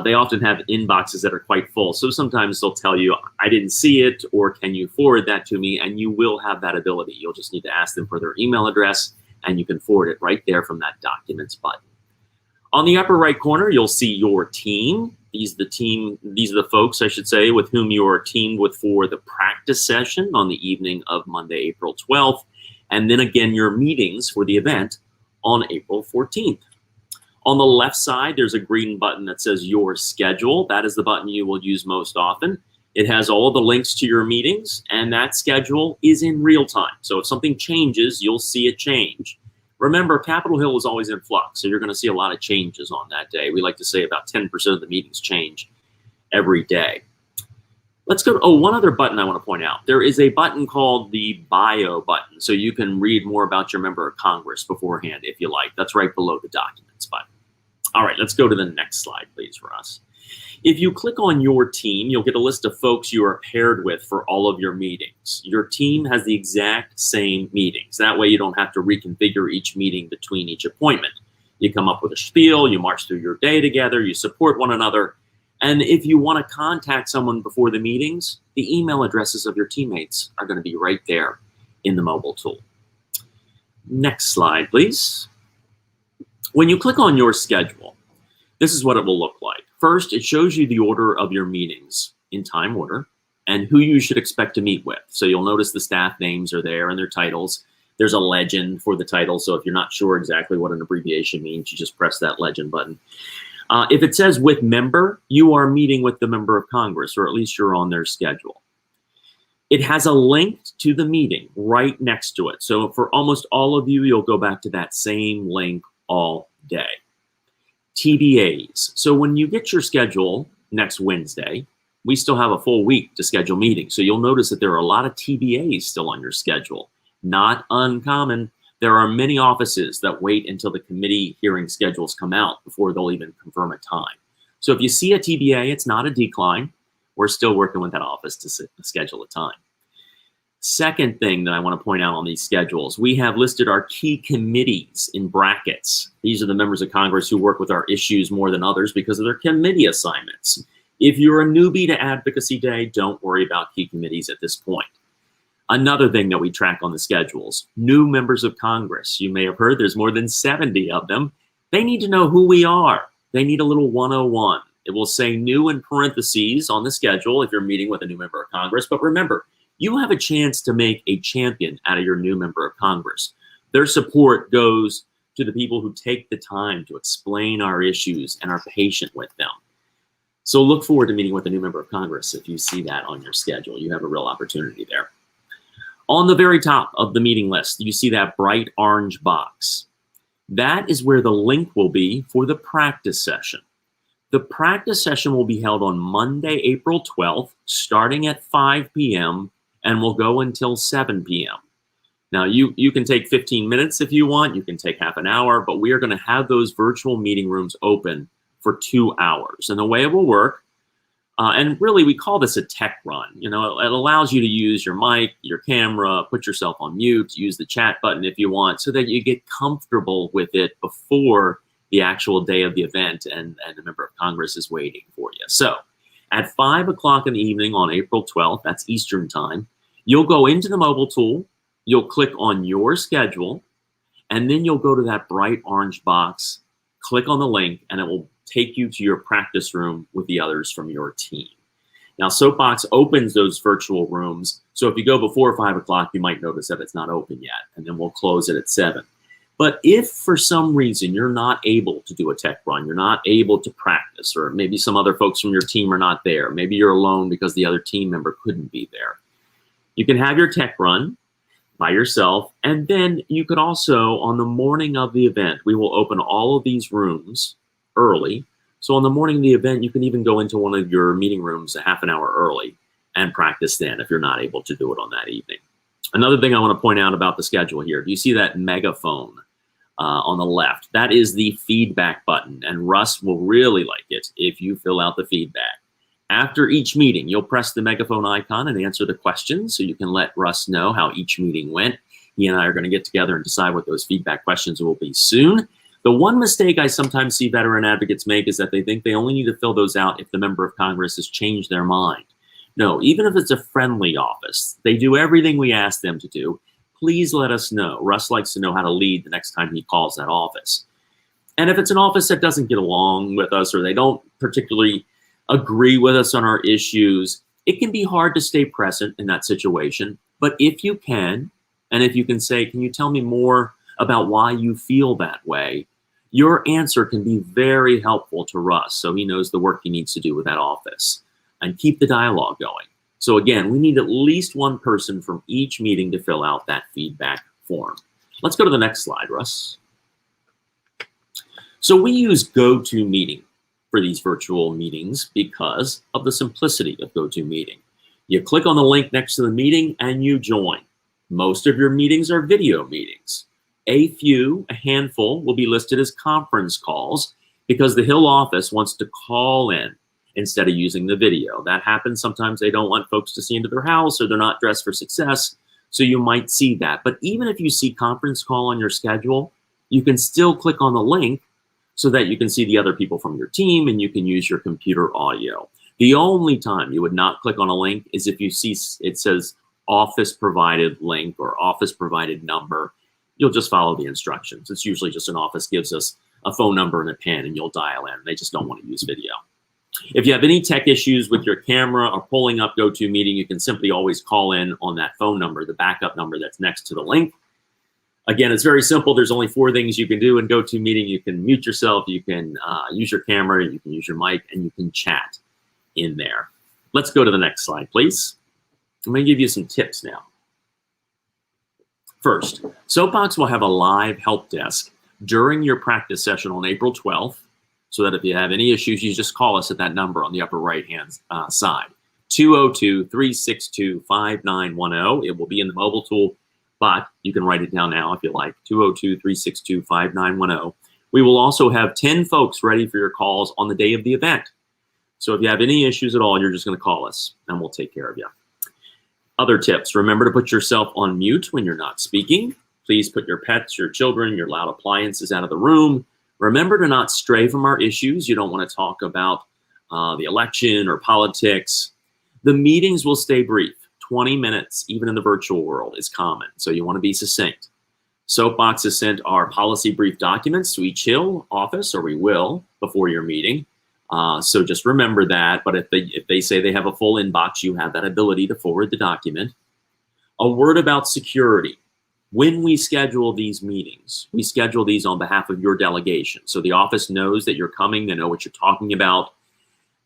they often have inboxes that are quite full. So sometimes they'll tell you, I didn't see it, or can you forward that to me? And you will have that ability. You'll just need to ask them for their email address, and you can forward it right there from that documents button. On the upper right corner, you'll see your team. These are the folks, I should say, with whom you are teamed with for the practice session on the evening of Monday, April 12th. And then again, your meetings for the event on April 14th. On the left side, there's a green button that says Your Schedule. That is the button you will use most often. It has all the links to your meetings, and that schedule is in real time. So if something changes, you'll see it change. Remember, Capitol Hill is always in flux, so you're going to see a lot of changes on that day. We like to say about 10% of the meetings change every day. Let's go to, one other button I want to point out. There is a button called the Bio button, so you can read more about your member of Congress beforehand if you like. That's right below the Documents button. All right, let's go to the next slide, please, for us. If you click on your team, you'll get a list of folks you are paired with for all of your meetings. Your team has the exact same meetings. That way you don't have to reconfigure each meeting between each appointment. You come up with a spiel, you march through your day together, you support one another. And if you want to contact someone before the meetings, the email addresses of your teammates are going to be right there in the mobile tool. Next slide, please. When you click on your schedule, this is what it will look like. First, it shows you the order of your meetings in time order and who you should expect to meet with. So you'll notice the staff names are there and their titles. There's a legend for the title, so if you're not sure exactly what an abbreviation means, you just press that legend button. If it says with member, you are meeting with the member of Congress, or at least you're on their schedule. It has a link to the meeting right next to it. So for almost all of you, you'll go back to that same link all day. TBAs. So when you get your schedule next Wednesday, we still have a full week to schedule meetings. So you'll notice that there are a lot of TBAs still on your schedule. Not uncommon. There are many offices that wait until the committee hearing schedules come out before they'll even confirm a time. So if you see a TBA, it's not a decline. We're still working with that office to schedule a time. Second thing that I want to point out on these schedules, we have listed our key committees in brackets. These are the members of Congress who work with our issues more than others because of their committee assignments. If you're a newbie to Advocacy Day, don't worry about key committees at this point. Another thing that we track on the schedules, new members of Congress. You may have heard there's more than 70 of them. They need to know who we are. They need a little 101. It will say new in parentheses on the schedule if you're meeting with a new member of Congress. But remember, you have a chance to make a champion out of your new member of Congress. Their support goes to the people who take the time to explain our issues and are patient with them. So look forward to meeting with a new member of Congress. If you see that on your schedule, you have a real opportunity there. On the very top of the meeting list, you see that bright orange box. That is where the link will be for the practice session. The practice session will be held on Monday, April 12th, starting at 5 p.m. and will go until 7 p.m. Now, you can take 15 minutes if you want. You can take half an hour, but we are going to have those virtual meeting rooms open for 2 hours. And the way it will work, and really we call this a tech run. You know, it allows you to use your mic, your camera, put yourself on mute, use the chat button if you want, so that you get comfortable with it before the actual day of the event and the member of Congress is waiting for you. So at 5 o'clock in the evening on April 12th, that's Eastern time, you'll go into the mobile tool, you'll click on your schedule, and then you'll go to that bright orange box, click on the link, and it will take you to your practice room with the others from your team. Now, Soapbox opens those virtual rooms, so if you go before 5 o'clock, you might notice that it's not open yet, and then we'll close it at 7. But if for some reason you're not able to do a tech run, you're not able to practice, or maybe some other folks from your team are not there, maybe you're alone because the other team member couldn't be there, you can have your tech run by yourself, and then you could also, on the morning of the event, we will open all of these rooms early. So on the morning of the event, you can even go into one of your meeting rooms a half an hour early and practice then if you're not able to do it on that evening. Another thing I want to point out about the schedule here, do you see that megaphone on the left? That is the feedback button, and Russ will really like it if you fill out the feedback. After each meeting, you'll press the megaphone icon and answer the questions so you can let Russ know how each meeting went. He and I are going to get together and decide what those feedback questions will be soon. The one mistake I sometimes see veteran advocates make is that they think they only need to fill those out if the member of Congress has changed their mind. No, even if it's a friendly office, they do everything we ask them to do. Please let us know. Russ likes to know how to lead the next time he calls that office. And if it's an office that doesn't get along with us or they don't particularly agree with us on our issues, it can be hard to stay present in that situation. But if you can, and if you can say, can you tell me more about why you feel that way, your answer can be very helpful to Russ so he knows the work he needs to do with that office. And keep the dialogue going. So again, we need at least one person from each meeting to fill out that feedback form. Let's go to the next slide, Russ. So we use GoToMeeting for these virtual meetings because of the simplicity of GoToMeeting. You click on the link next to the meeting and you join. Most of your meetings are video meetings. A handful, will be listed as conference calls because the Hill office wants to call in instead of using the video. That happens. Sometimes they don't want folks to see into their house or they're not dressed for success. So you might see that. But even if you see conference call on your schedule, you can still click on the link so that you can see the other people from your team and you can use your computer audio. The only time you would not click on a link is if you see it says office provided link or office provided number. You'll just follow the instructions. It's usually just an office gives us a phone number and a pen and you'll dial in. They just don't want to use video. If you have any tech issues with your camera or pulling up GoToMeeting, you can simply always call in on that phone number, the backup number that's next to the link. Again, it's very simple. There's only 4 things you can do in GoToMeeting. You can mute yourself, you can use your camera, you can use your mic, and you can chat in there. Let's go to the next slide, please. I'm going to give you some tips now. First, Soapbox will have a live help desk during your practice session on April 12th, so that if you have any issues, you just call us at that number on the upper right-hand side, 202-362-5910. It will be in the mobile tool, but you can write it down now if you like, 202-362-5910. We will also have 10 folks ready for your calls on the day of the event. So if you have any issues at all, you're just going to call us, and we'll take care of you. Other tips, remember to put yourself on mute when you're not speaking. Please put your pets, your children, your loud appliances out of the room. Remember to not stray from our issues. You don't want to talk about the election or politics. The meetings will stay brief. 20 minutes, even in the virtual world, is common, so you want to be succinct. Soapbox has sent our policy brief documents to each Hill office, or we will, before your meeting. So just remember that, but if they say they have a full inbox, you have that ability to forward the document. A word about security. When we schedule these meetings, we schedule these on behalf of your delegation. So the office knows that you're coming, they know what you're talking about.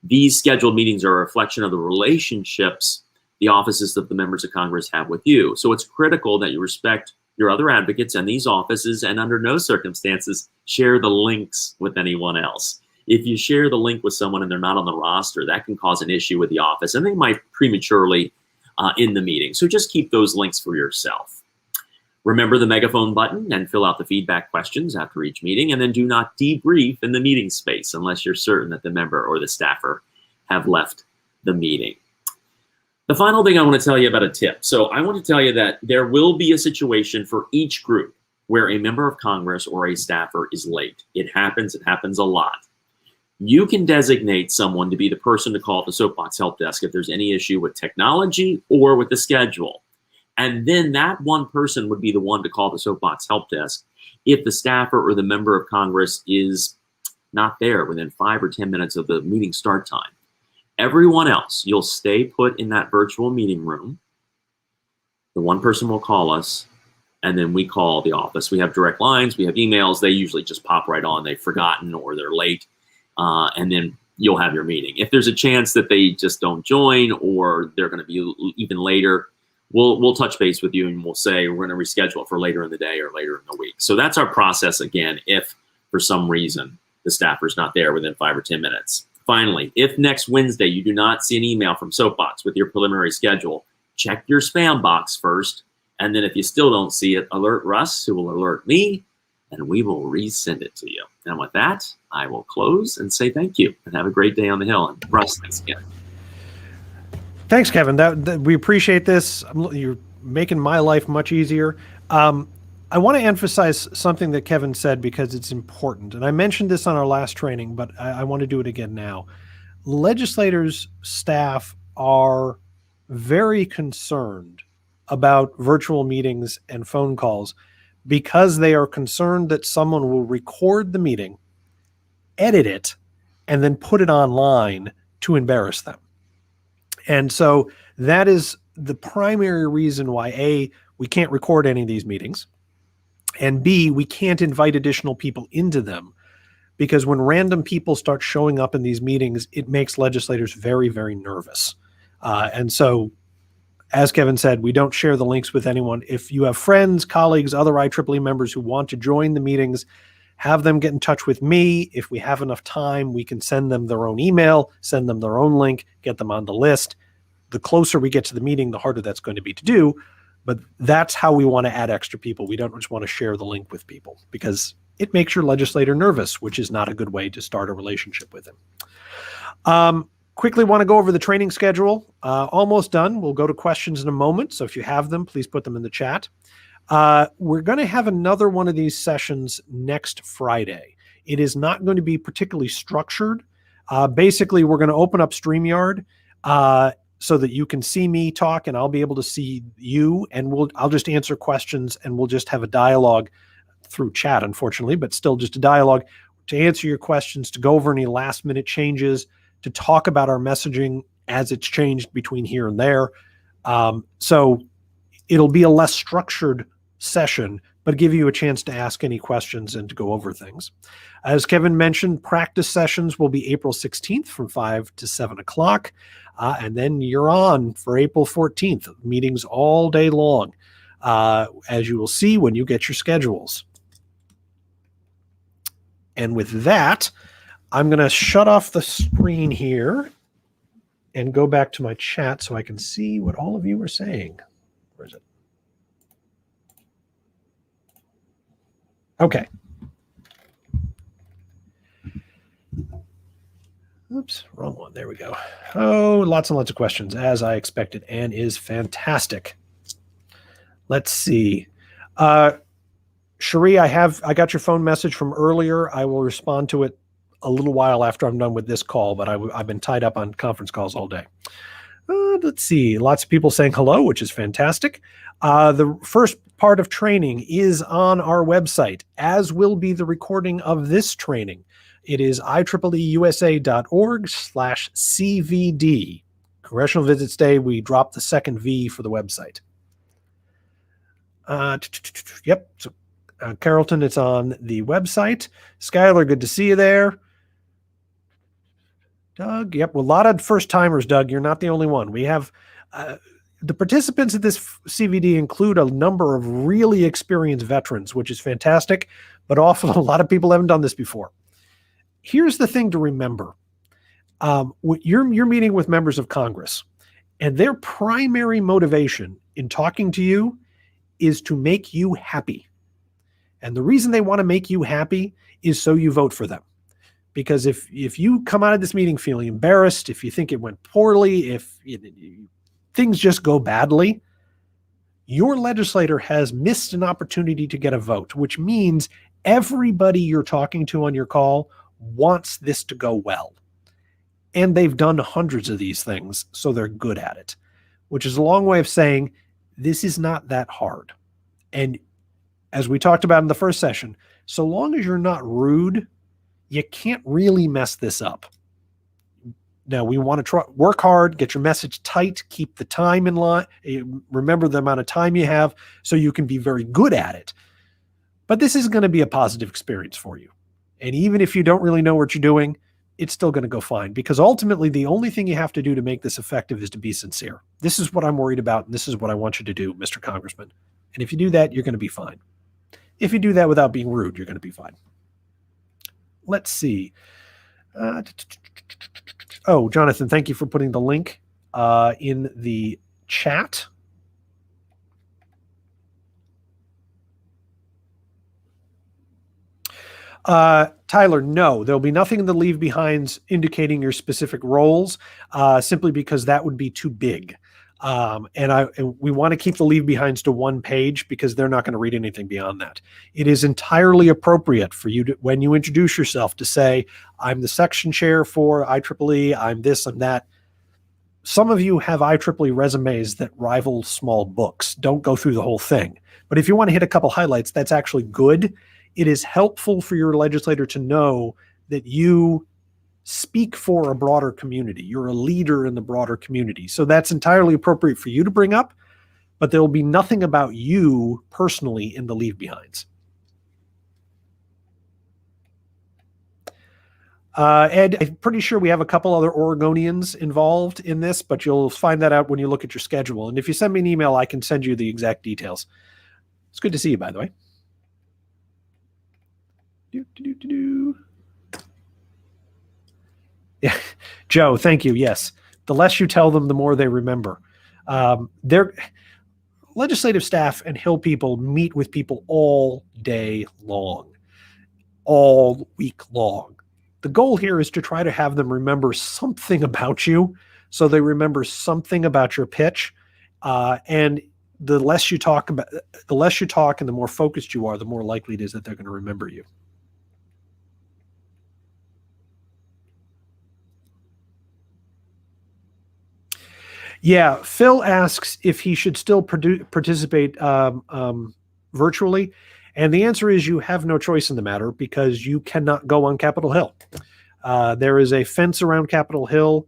These scheduled meetings are a reflection of the relationships the offices of the members of Congress have with you. So it's critical that you respect your other advocates and these offices, and under no circumstances share the links with anyone else. If you share the link with someone and they're not on the roster, that can cause an issue with the office, and they might prematurely end the meeting. So just keep those links for yourself. Remember the megaphone button and fill out the feedback questions after each meeting, and then do not debrief in the meeting space unless you're certain that the member or the staffer have left the meeting. The final thing I want to tell you about a tip. So I want to tell you that there will be a situation for each group where a member of Congress or a staffer is late. It happens a lot. You can designate someone to be the person to call at the Soapbox Help Desk if there's any issue with technology or with the schedule. And then that one person would be the one to call the Soapbox Help Desk if the staffer or the member of Congress is not there within 5 or 10 minutes of the meeting start time. Everyone else, you'll stay put in that virtual meeting room. The one person will call us, and then we call the office. We have direct lines, we have emails. They usually just pop right on. They've forgotten or they're late, and then you'll have your meeting. If there's a chance that they just don't join or they're going to be even later, we'll touch base with you and we'll say we're going to reschedule it for later in the day or later in the week. So that's our process again, if for some reason the staffer's not there within 5 or 10 minutes. Finally, if next Wednesday you do not see an email from Soapbox with your preliminary schedule, check your spam box first. And then if you still don't see it, alert Russ, who will alert me, and we will resend it to you. And with that, I will close and say thank you and have a great day on the Hill. And Russ, thanks again. Thanks, Kevin. We appreciate this. You're making my life much easier. I want to emphasize something that Kevin said because it's important. And I mentioned this on our last training, but I want to do it again now. Legislators' staff are very concerned about virtual meetings and phone calls because they are concerned that someone will record the meeting, edit it, and then put it online to embarrass them. And so that is the primary reason why, A, we can't record any of these meetings, and B, we can't invite additional people into them, because when random people start showing up in these meetings, it makes legislators very, very nervous. And so, as Kevin said, we don't share the links with anyone. If you have friends, colleagues, other IEEE members who want to join the meetings, have them get in touch with me. If we have enough time, we can send them their own email, send them their own link, get them on the list. The closer we get to the meeting, the harder that's going to be to do. But that's how we want to add extra people. We don't just want to share the link with people because it makes your legislator nervous, which is not a good way to start a relationship with him. Quickly want to go over the training schedule. Almost done. We'll go to questions in a moment. So if you have them, please put them in the chat. We're going to have another one of these sessions next Friday. It is not going to be particularly structured. Basically, we're going to open up StreamYard so that you can see me talk and I'll be able to see you, and I'll just answer questions and we'll just have a dialogue through chat, unfortunately, but still just a dialogue to answer your questions, to go over any last minute changes, to talk about our messaging as it's changed between here and there. So it'll be a less structured session but give you a chance to ask any questions and to go over things. As Kevin mentioned, practice sessions will be April 16th from 5 to 7 o'clock. And then you're on for April 14th, meetings all day long, as you will see when you get your schedules. And with that, I'm going to shut off the screen here and go back to my chat so I can see what all of you are saying. Where is it? Okay. Oops, wrong one. There we go. Oh, lots and lots of questions, as I expected, and is fantastic. Let's see. Cherie, I got your phone message from earlier. I will respond to it a little while after I'm done with this call, but I've been tied up on conference calls all day. Let's see. Lots of people saying hello, which is fantastic. The first part of training is on our website, as will be the recording of this training. It is IEEE-USA.org/CVD. Congressional Visits Day, we dropped the second V for the website. Yep. So, Carrollton, it's on the website. Skylar, good to see you there. Doug, yep. Well, a lot of first timers, Doug. You're not the only one. We have the participants of this CVD include a number of really experienced veterans, which is fantastic, but often a lot of people haven't done this before. Here's the thing to remember. You're meeting with members of Congress, and their primary motivation in talking to you is to make you happy. And the reason they want to make you happy is so you vote for them. Because if you come out of this meeting feeling embarrassed, if you think it went poorly, if things just go badly, your legislator has missed an opportunity to get a vote, which means everybody you're talking to on your call wants this to go well. And they've done hundreds of these things, so they're good at it, which is a long way of saying this is not that hard. And as we talked about in the first session, so long as you're not rude, you can't really mess this up. Now, we want to work hard, get your message tight, keep the time in line, remember the amount of time you have so you can be very good at it. But this is going to be a positive experience for you. And even if you don't really know what you're doing, it's still going to go fine, because ultimately the only thing you have to do to make this effective is to be sincere. This is what I'm worried about, and this is what I want you to do, Mr. Congressman. And if you do that, you're going to be fine. If you do that without being rude, you're going to be fine. Let's see. Oh, Jonathan, thank you for putting the link in the chat. Tyler, no, there'll be nothing in the leave behinds indicating your specific roles, simply because that would be too big. And we want to keep the leave behinds to one page because they're not going to read anything beyond that. It is entirely appropriate for you to, when you introduce yourself, to say, I'm the section chair for IEEE, I'm this and that. Some of you have IEEE resumes that rival small books. Don't go through the whole thing. But if you want to hit a couple highlights, that's actually good. It is helpful for your legislator to know that you speak for a broader community. You're a leader in the broader community. So that's entirely appropriate for you to bring up, but there will be nothing about you personally in the leave behinds. Ed, I'm pretty sure we have a couple other Oregonians involved in this, but you'll find that out when you look at your schedule. And if you send me an email, I can send you the exact details. It's good to see you, by the way. Yeah, Joe, thank you. Yes. The less you tell them, the more they remember. Their legislative staff and Hill people meet with people all day long, all week long. The goal here is to try to have them remember something about you, so they remember something about your pitch. And the less you talk and the more focused you are, the more likely it is that they're going to remember you. Yeah, Phil asks if he should still participate virtually. And the answer is you have no choice in the matter, because you cannot go on Capitol Hill. There is a fence around Capitol Hill.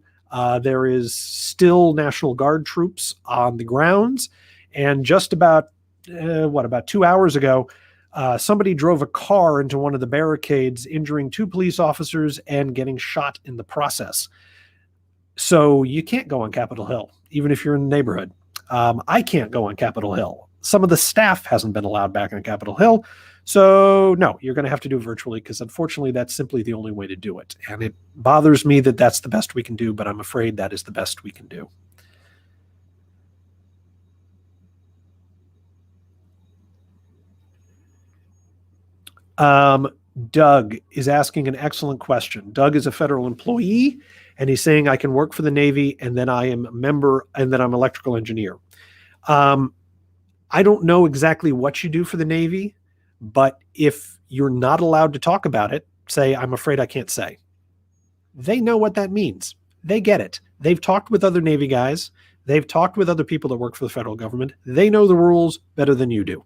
There is still National Guard troops on the grounds. And just about 2 hours ago, Somebody drove a car into one of the barricades, injuring 2 police officers and getting shot in the process. So you can't go on Capitol Hill, even if you're in the neighborhood. I can't go on Capitol Hill. Some of the staff hasn't been allowed back on Capitol Hill. So no, you're going to have to do it virtually, because unfortunately that's simply the only way to do it. And it bothers me that that's the best we can do, but I'm afraid that is the best we can do. Doug is asking an excellent question. Doug is a federal employee, and he's saying, I can work for the Navy, and then I am a member, and then I'm an electrical engineer. I don't know exactly what you do for the Navy, but if you're not allowed to talk about it, say, I'm afraid I can't say. They know what that means. They get it. They've talked with other Navy guys. They've talked with other people that work for the federal government. They know the rules better than you do.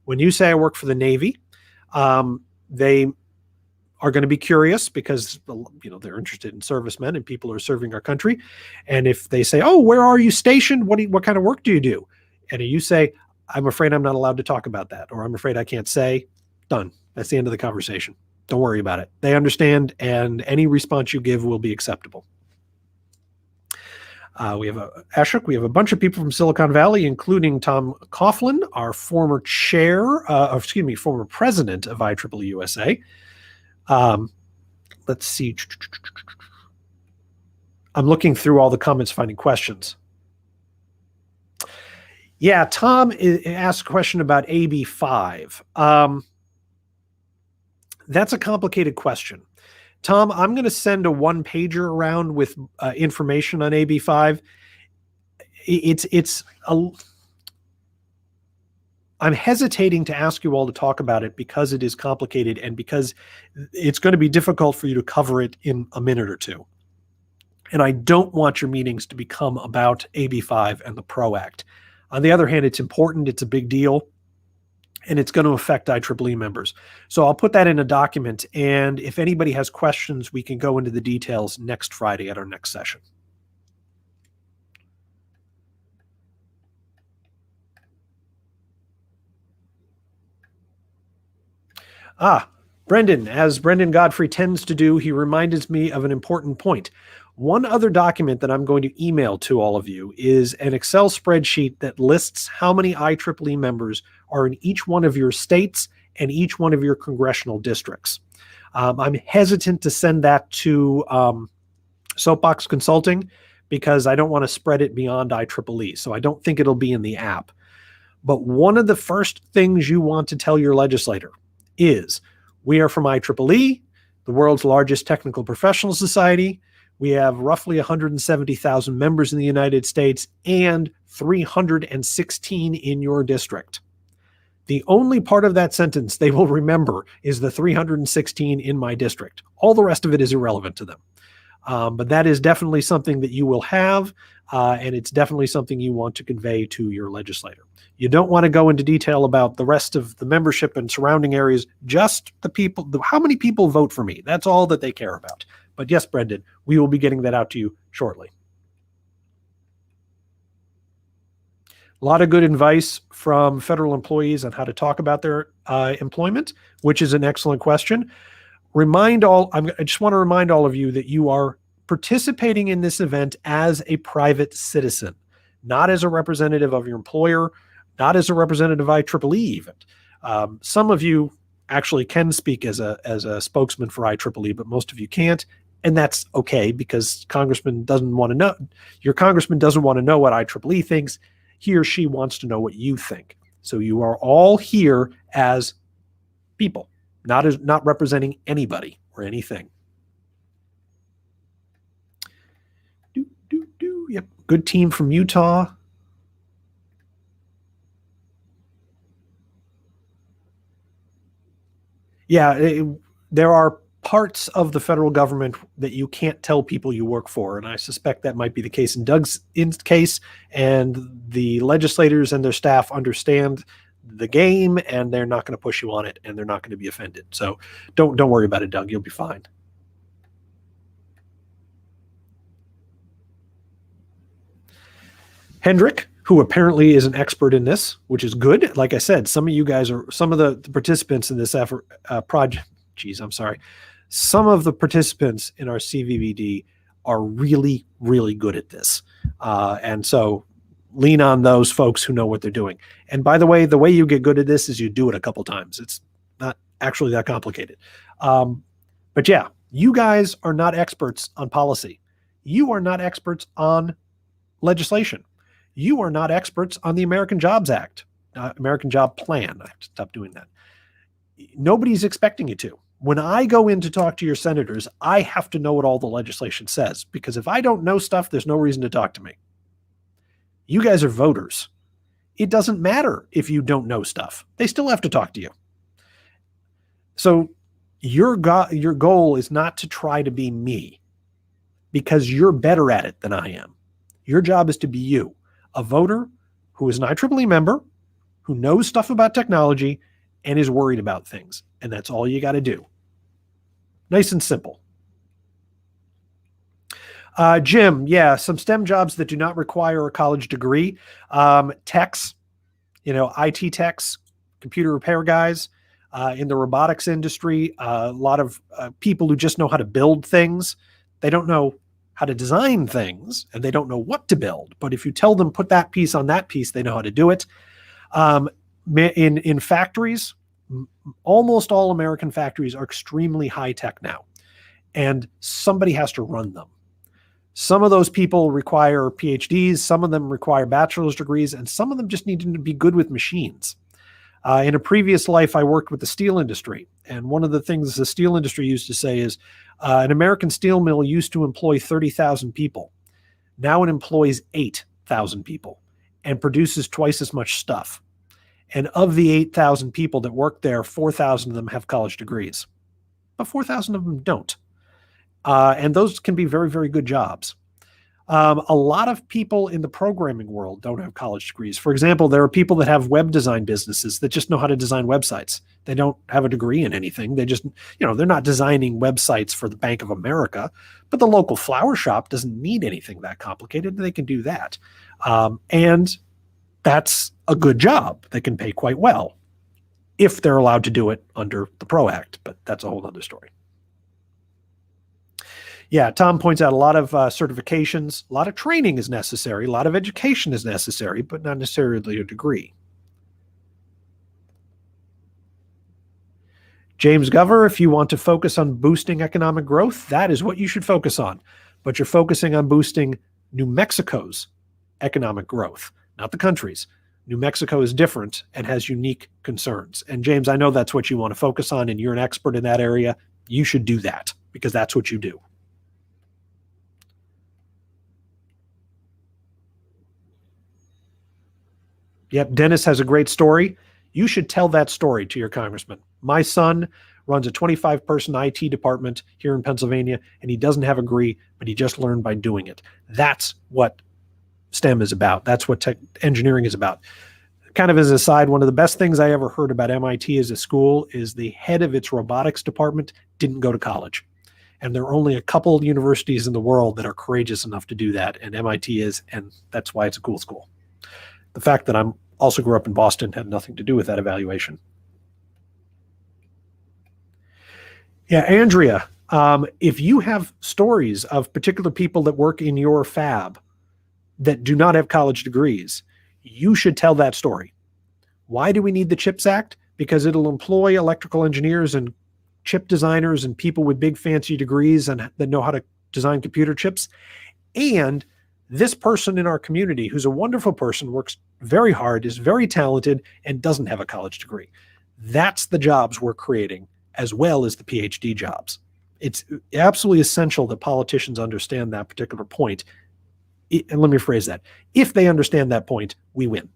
When you say I work for the Navy, they are going to be curious, because they're interested in servicemen and people who are serving our country. And if they say, oh, where are you stationed? What kind of work do you do? And you say, I'm afraid I'm not allowed to talk about that, or I'm afraid I can't say, done. That's the end of the conversation. Don't worry about it. They understand, and any response you give will be acceptable. We have a bunch of people from Silicon Valley, including Tom Coughlin, our former former president of IEEE-USA. Let's see. I'm looking through all the comments, finding questions. Yeah, Tom asked a question about AB 5. That's a complicated question. Tom, I'm going to send a 1-pager around with information on AB 5. I'm hesitating to ask you all to talk about it, because it is complicated, and because it's going to be difficult for you to cover it in a minute or two. And I don't want your meetings to become about AB 5 and the PRO Act. On the other hand, it's important, it's a big deal, and it's going to affect IEEE members. So I'll put that in a document, and if anybody has questions, we can go into the details next Friday at our next session. Brendan, as Brendan Godfrey tends to do, he reminded me of an important point. One other document that I'm going to email to all of you is an Excel spreadsheet that lists how many IEEE members are in each one of your states and each one of your congressional districts. I'm hesitant to send that to Soapbox Consulting, because I don't want to spread it beyond IEEE. So I don't think it'll be in the app. But one of the first things you want to tell your legislator is, we are from IEEE, the world's largest technical professional society. We have roughly 170,000 members in the United States and 316 in your district. The only part of that sentence they will remember is the 316 in my district. All the rest of it is irrelevant to them. But that is definitely something that you will have, and it's definitely something you want to convey to your legislator. You don't want to go into detail about the rest of the membership and surrounding areas, just the people, how many people vote for me. That's all that they care about. But yes, Brendan, we will be getting that out to you shortly. A lot of good advice from federal employees on how to talk about their employment, which is an excellent question. I just want to remind all of you that you are participating in this event as a private citizen, not as a representative of your employer, not as a representative of IEEE even. Some of you actually can speak as a spokesman for IEEE, but most of you can't. And that's okay, because your congressman doesn't want to know what IEEE thinks. He or she wants to know what you think. So you are all here as people, not representing anybody or anything. Yep, good team from Utah. Yeah, there are parts of the federal government that you can't tell people you work for, and I suspect that might be the case in Doug's case, and the legislators and their staff understand the game, and they're not going to push you on it, and they're not going to be offended. So don't worry about it, Doug. You'll be fine. Hendrik, who apparently is an expert in this, which is good. Like I said, some of you guys are, some of the participants in this effort project, some of the participants in our CVVD are really, really good at this. And so lean on those folks who know what they're doing. And by the way you get good at this is you do it a couple times. It's not actually that complicated. But yeah, you guys are not experts on policy. You are not experts on legislation. You are not experts on the American Jobs Act, American Job Plan. I have to stop doing that. Nobody's expecting you to. When I go in to talk to your senators, I have to know what all the legislation says, because if I don't know stuff, there's no reason to talk to me. You guys are voters. It doesn't matter if you don't know stuff. They still have to talk to you. So your goal is not to try to be me, because you're better at it than I am. Your job is to be you, a voter who is an IEEE member, who knows stuff about technology and is worried about things. And that's all you got to do. Nice and simple. Jim, yeah, some STEM jobs that do not require a college degree. Techs, IT techs, computer repair guys, in the robotics industry, a lot of people who just know how to build things. They don't know how to design things, and they don't know what to build. But if you tell them put that piece on that piece, they know how to do it. In factories, almost all American factories are extremely high tech now, and somebody has to run them. Some of those people require PhDs, some of them require bachelor's degrees, and some of them just need to be good with machines. In a previous life, I worked with the steel industry. And one of the things the steel industry used to say is an American steel mill used to employ 30,000 people. Now it employs 8,000 people and produces twice as much stuff. And of the 8,000 people that work there, 4,000 of them have college degrees, but 4,000 of them don't. And those can be very, very good jobs. A lot of people in the programming world don't have college degrees. For example, there are people that have web design businesses that just know how to design websites. They don't have a degree in anything. They just, they're not designing websites for the Bank of America, but the local flower shop doesn't need anything that complicated. They can do that. And that's a good job. They can pay quite well if they're allowed to do it under the PRO Act, but that's a whole other story. Yeah, Tom points out a lot of certifications, a lot of training is necessary, a lot of education is necessary, but not necessarily a degree. James Gover, if you want to focus on boosting economic growth, that is what you should focus on. But you're focusing on boosting New Mexico's economic growth, not the country's. New Mexico is different and has unique concerns. And James, I know that's what you want to focus on, and you're an expert in that area. You should do that because that's what you do. Yep, Dennis has a great story. You should tell that story to your congressman. My son runs a 25-person IT department here in Pennsylvania, and he doesn't have a degree, but he just learned by doing it. That's what STEM is about. That's what engineering is about. Kind of as an aside, one of the best things I ever heard about MIT as a school is the head of its robotics department didn't go to college. And there are only a couple of universities in the world that are courageous enough to do that, and MIT is, and that's why it's a cool school. The fact that I'm also grew up in Boston had nothing to do with that evaluation. Yeah, Andrea, if you have stories of particular people that work in your fab that do not have college degrees, you should tell that story. Why do we need the CHIPS Act? Because it'll employ electrical engineers and chip designers and people with big fancy degrees and that know how to design computer chips. And this person in our community, who's a wonderful person, works very hard, is very talented, and doesn't have a college degree. That's the jobs we're creating, as well as the PhD jobs. It's absolutely essential that politicians understand that particular point. And let me phrase that. If they understand that point, we win.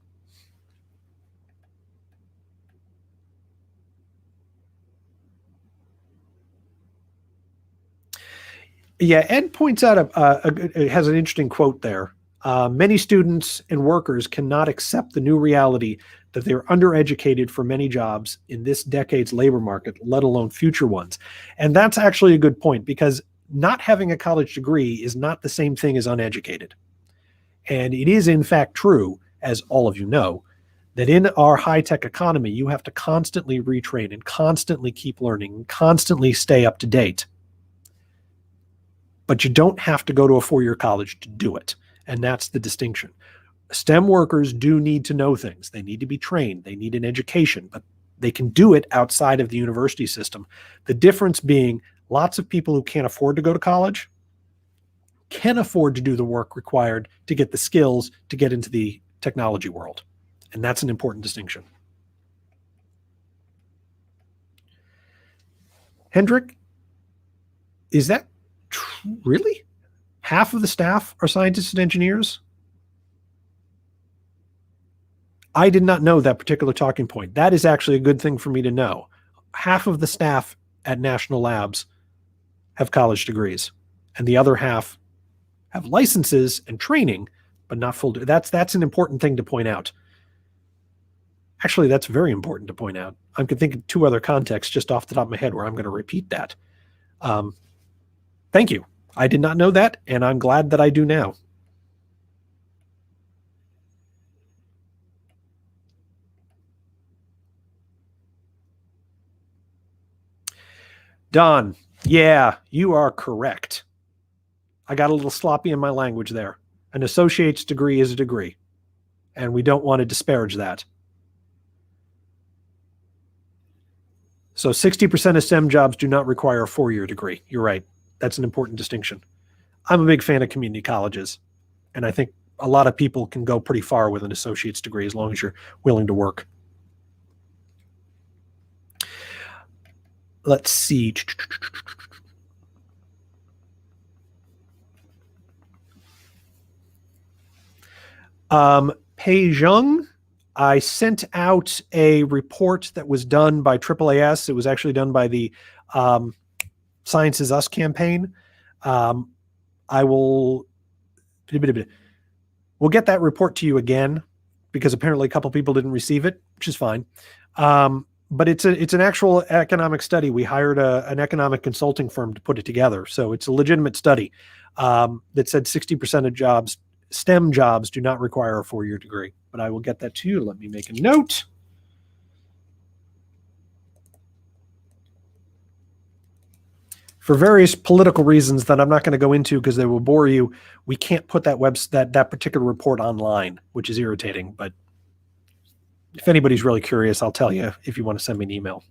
Yeah, Ed points out it has an interesting quote there. Many students and workers cannot accept the new reality that they're undereducated for many jobs in this decade's labor market, let alone future ones. And that's actually a good point, because not having a college degree is not the same thing as uneducated. And it is in fact true, as all of you know, that in our high-tech economy, you have to constantly retrain and constantly keep learning and constantly stay up to date. But you don't have to go to a four-year college to do it. And that's the distinction. STEM workers do need to know things. They need to be trained. They need an education, but they can do it outside of the university system. The difference being lots of people who can't afford to go to college can afford to do the work required to get the skills to get into the technology world. And that's an important distinction. Hendrik, is that really? Half of the staff are scientists and engineers? I did not know that particular talking point. That is actually a good thing for me to know. Half of the staff at national labs have college degrees, and the other half have licenses and training, but not full. That's an important thing to point out. Actually, that's very important to point out. I could think of two other contexts just off the top of my head where I'm going to repeat that. Thank you. I did not know that, and I'm glad that I do now. Don, yeah, you are correct. I got a little sloppy in my language there. An associate's degree is a degree, and we don't want to disparage that. So 60% of STEM jobs do not require a four-year degree. You're right. That's an important distinction. I'm a big fan of community colleges, and I think a lot of people can go pretty far with an associate's degree as long as you're willing to work. Let's see. Pei Zheng, I sent out a report that was done by AAAS. It was actually done by the Science is Us campaign. We'll get that report to you again because apparently a couple people didn't receive it, which is fine. But it's an actual economic study. We hired an economic consulting firm to put it together. So it's a legitimate study that said 60% of jobs, STEM jobs, do not require a four-year degree. But I will get that to you. Let me make a note. For various political reasons that I'm not going to go into because they will bore you, we can't put that particular report online, which is irritating. But if anybody's really curious, I'll tell you if you want to send me an email.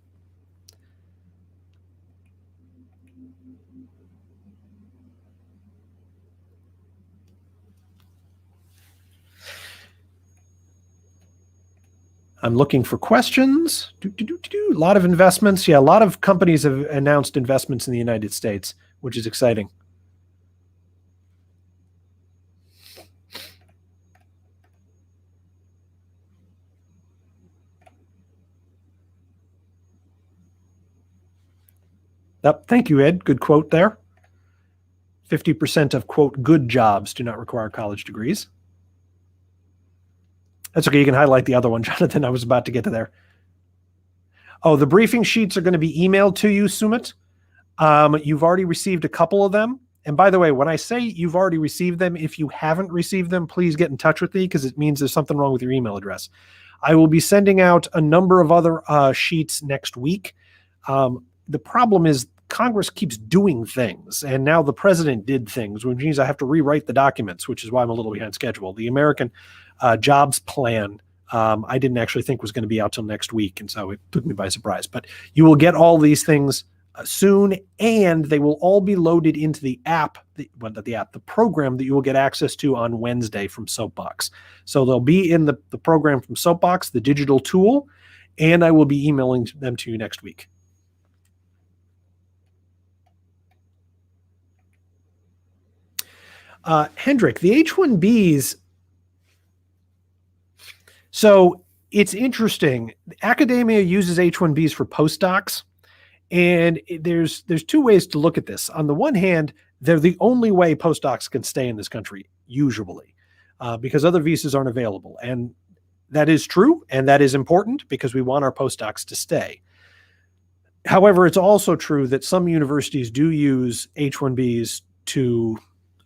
I'm looking for questions. A lot of investments. Yeah, a lot of companies have announced investments in the United States, which is exciting. Thank you, Ed. Good quote there. 50% of, quote, good jobs do not require college degrees. That's okay. You can highlight the other one, Jonathan. I was about to get to there. Oh, the briefing sheets are going to be emailed to you, Sumit. You've already received a couple of them. And by the way, when I say you've already received them, if you haven't received them, please get in touch with me because it means there's something wrong with your email address. I will be sending out a number of other sheets next week. The problem is Congress keeps doing things, and now the president did things, which means I have to rewrite the documents, which is why I'm a little behind schedule. The American jobs plan, I didn't actually think was going to be out till next week, and so it took me by surprise. But you will get all these things soon, and they will all be loaded into the app, the program that you will get access to on Wednesday from Soapbox. So they'll be in the program from Soapbox, the digital tool, and I will be emailing them to you next week. Hendrik, the H-1Bs, so it's interesting. Academia uses H-1Bs for postdocs, and there's two ways to look at this. On the one hand, they're the only way postdocs can stay in this country, usually, because other visas aren't available. And that is true, and that is important because we want our postdocs to stay. However, it's also true that some universities do use H-1Bs to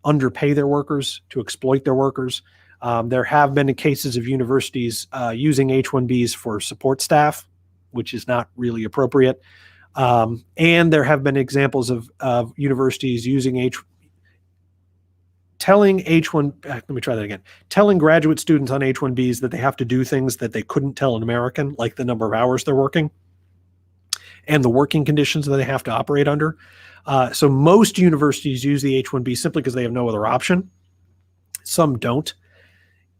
underpay their workers, to exploit their workers. There have been cases of universities using H-1Bs for support staff, which is not really appropriate. And there have been examples of universities using telling graduate students on H-1Bs that they have to do things that they couldn't tell an American, like the number of hours they're working and the working conditions that they have to operate under. So most universities use the H-1B simply because they have no other option. Some don't.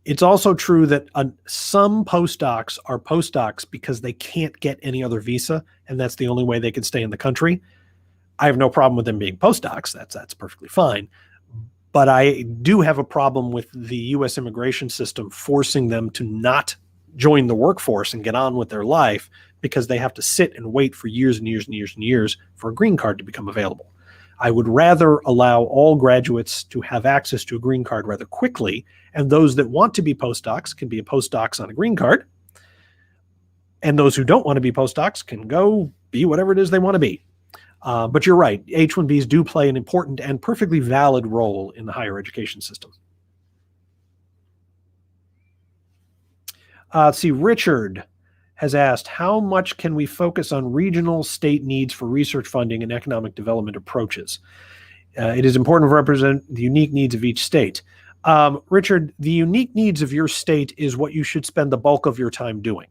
It's also true that some postdocs are postdocs because they can't get any other visa, and that's the only way they can stay in the country. I have no problem with them being postdocs. That's perfectly fine. But I do have a problem with the U.S. immigration system forcing them to not join the workforce and get on with their life because they have to sit and wait for years and years and years and years for a green card to become available. I would rather allow all graduates to have access to a green card rather quickly, and those that want to be postdocs can be postdocs on a green card, and those who don't want to be postdocs can go be whatever it is they want to be. But you're right, H-1Bs do play an important and perfectly valid role in the higher education system. Let's see, Richard has asked, how much can we focus on regional state needs for research funding and economic development approaches? It is important to represent the unique needs of each state. Richard, the unique needs of your state is what you should spend the bulk of your time doing.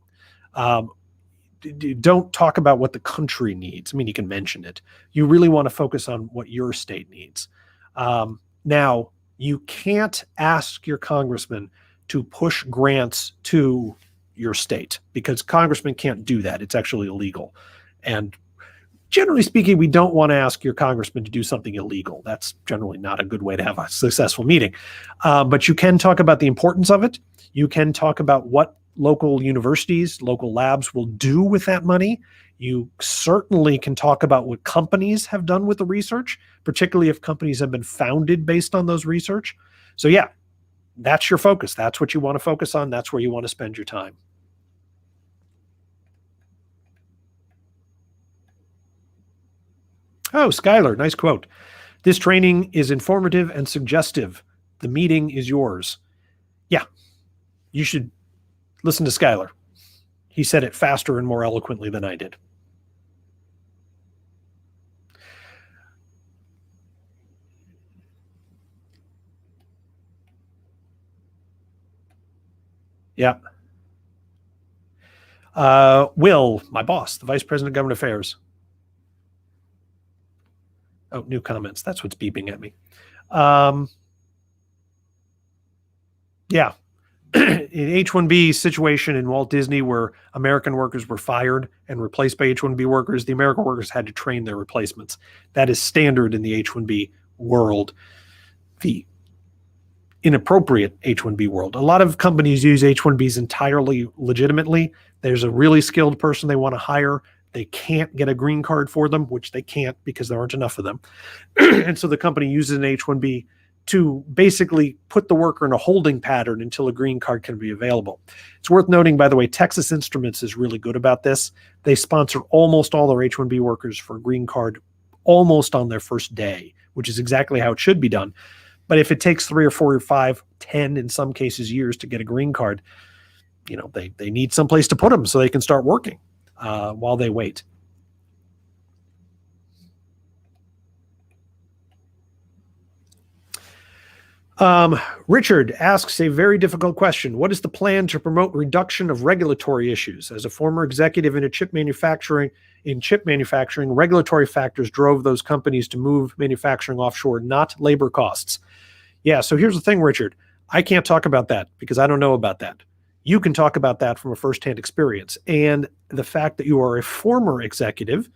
Don't talk about what the country needs. I mean, you can mention it. You really want to focus on what your state needs. Now, you can't ask your congressman to push grants to your state because congressmen can't do that. It's actually illegal. And generally speaking, we don't want to ask your congressman to do something illegal. That's generally not a good way to have a successful meeting. But you can talk about the importance of it. You can talk about what local universities, local labs will do with that money. You certainly can talk about what companies have done with the research, particularly if companies have been founded based on those research. So yeah, that's your focus. That's what you want to focus on. That's where you want to spend your time. Oh, Skylar, nice quote. This training is informative and suggestive. The meeting is yours. Yeah, you should listen to Skylar. He said it faster and more eloquently than I did. Yeah. Will, my boss, the Vice President of Government Affairs. Oh, new comments. That's what's beeping at me. Yeah. An H-1B situation in Walt Disney where American workers were fired and replaced by H-1B workers, the American workers had to train their replacements. That is standard in the H-1B world. The inappropriate H-1B world. A lot of companies use H-1Bs entirely legitimately. There's a really skilled person they want to hire. They can't get a green card for them, which they can't because there aren't enough of them. And so the company uses an H-1B to basically put the worker in a holding pattern until a green card can be available. It's worth noting, by the way, Texas Instruments is really good about this. They sponsor almost all their H-1B workers for a green card almost on their first day, which is exactly how it should be done. But if it takes 3 or 4 or 5, 10, in some cases, years to get a green card, you know, they need someplace to put them so they can start working while they wait. Richard asks a very difficult question. What is the plan to promote reduction of regulatory issues? As a former executive in chip manufacturing, regulatory factors drove those companies to move manufacturing offshore, not labor costs. Yeah, so here's the thing, Richard. I can't talk about that because I don't know about that. You can talk about that from a firsthand experience. And the fact that you are a former executive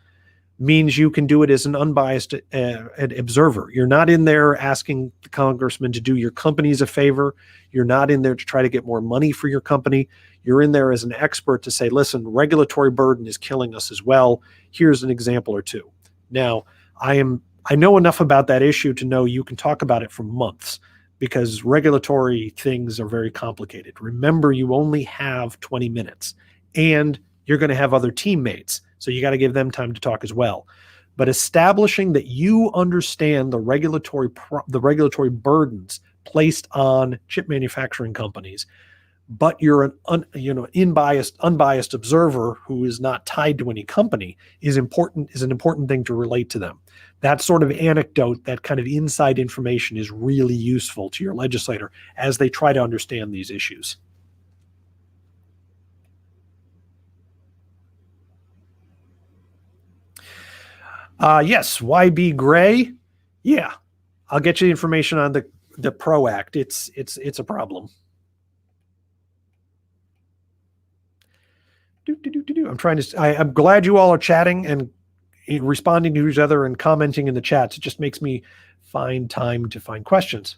means you can do it as an unbiased observer. You're not in there asking the congressman to do your companies a favor. You're not in there to try to get more money for your company. You're in there as an expert to say, listen, regulatory burden is killing us as well. Here's an example or two. Now, I know enough about that issue to know you can talk about it for months because regulatory things are very complicated. Remember, you only have 20 minutes and you're going to have other teammates. So you got to give them time to talk as well. But establishing that you understand the regulatory burdens placed on chip manufacturing companies, but you're an unbiased observer who is not tied to any company is an important thing to relate to them. That sort of anecdote, that kind of inside information is really useful to your legislator as they try to understand these issues. Yes, YB Gray. Yeah, I'll get you the information on the PRO Act. It's a problem. I'm glad you all are chatting and responding to each other and commenting in the chats. It just makes me find time to find questions.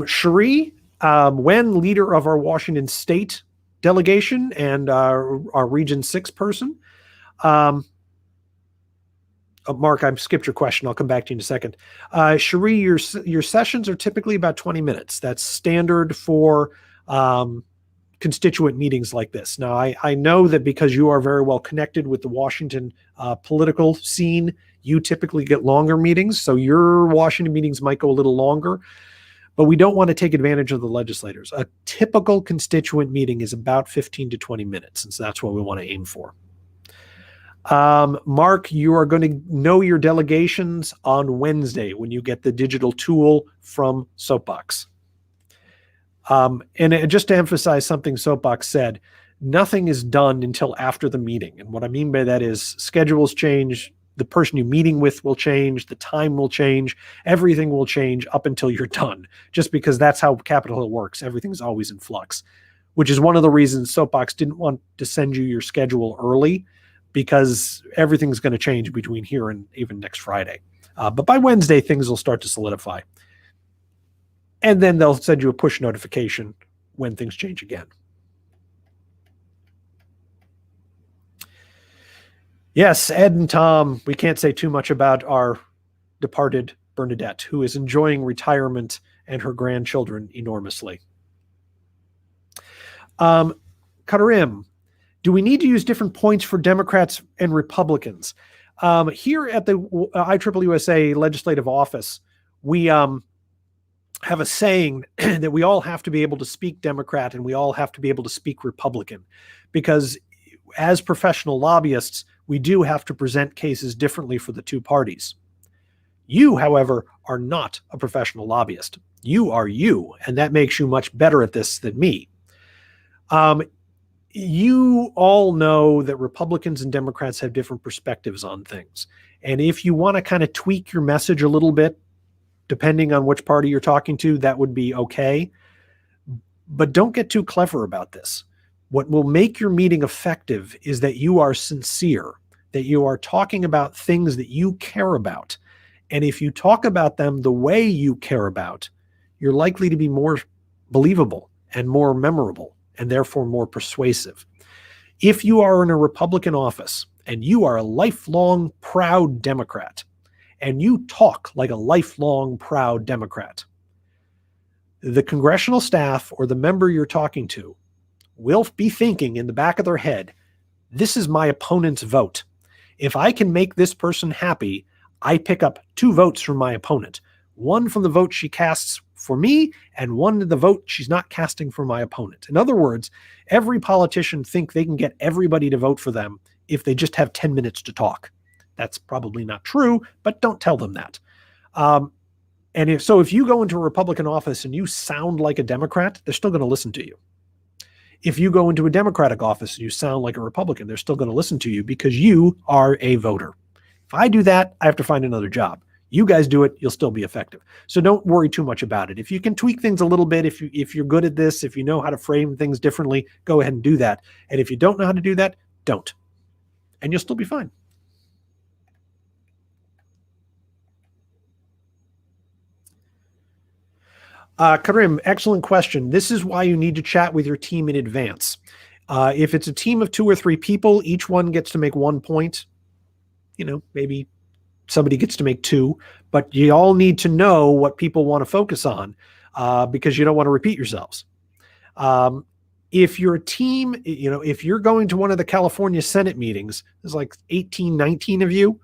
Cherie, when leader of our Washington State delegation and our Region 6 person, Mark, I skipped your question. I'll come back to you in a second. Cherie, your sessions are typically about 20 minutes. That's standard for constituent meetings like this. Now, I know that because you are very well connected with the Washington political scene, you typically get longer meetings. So your Washington meetings might go a little longer, but we don't want to take advantage of the legislators. A typical constituent meeting is about 15 to 20 minutes, and so that's what we want to aim for. Mark, you are going to know your delegations on Wednesday when you get the digital tool from Soapbox. And just to emphasize something Soapbox said, nothing is done until after the meeting. And what I mean by that is schedules change, the person you're meeting with will change, the time will change, everything will change up until you're done, just because that's how Capitol Hill works. Everything's always in flux, which is one of the reasons Soapbox didn't want to send you your schedule early, because everything's going to change between here and even next Friday. But by Wednesday, things will start to solidify. And then they'll send you a push notification when things change again. Yes, Ed and Tom, we can't say too much about our departed Bernadette, who is enjoying retirement and her grandchildren enormously. Karim, do we need to use different points for Democrats and Republicans? Here at the IEEE-USA Legislative Office, we have a saying that we all have to be able to speak Democrat and we all have to be able to speak Republican, because as professional lobbyists, we do have to present cases differently for the two parties. You, however, are not a professional lobbyist. You are you, and that makes you much better at this than me. You all know that Republicans and Democrats have different perspectives on things. And if you want to kind of tweak your message a little bit, depending on which party you're talking to, that would be okay. But don't get too clever about this. What will make your meeting effective is that you are sincere, that you are talking about things that you care about. And if you talk about them the way you care about, you're likely to be more believable and more memorable, and therefore more persuasive. If you are in a Republican office and you are a lifelong proud Democrat, and you talk like a lifelong proud Democrat, the congressional staff or the member you're talking to will be thinking in the back of their head, this is my opponent's vote. If I can make this person happy, I pick up 2 votes from my opponent. One from the vote she casts for me, and one of the vote she's not casting for my opponent. In other words, every politician think they can get everybody to vote for them if they just have 10 minutes to talk. That's probably not true, but don't tell them that. And if you go into a Republican office and you sound like a Democrat, they're still going to listen to you. If you go into a Democratic office and you sound like a Republican, they're still going to listen to you because you are a voter. If I do that, I have to find another job. You guys do it, you'll still be effective. So don't worry too much about it. If you can tweak things a little bit, if you're good at this, if you know how to frame things differently, go ahead and do that. And if you don't know how to do that, don't. And you'll still be fine. Karim, excellent question. This is why you need to chat with your team in advance. If it's a team of 2 or 3 people, each one gets to make 1 point. Maybe somebody gets to make 2, but you all need to know what people want to focus on because you don't want to repeat yourselves. If you're a team, if you're going to one of the California Senate meetings, there's like 18, 19 of you,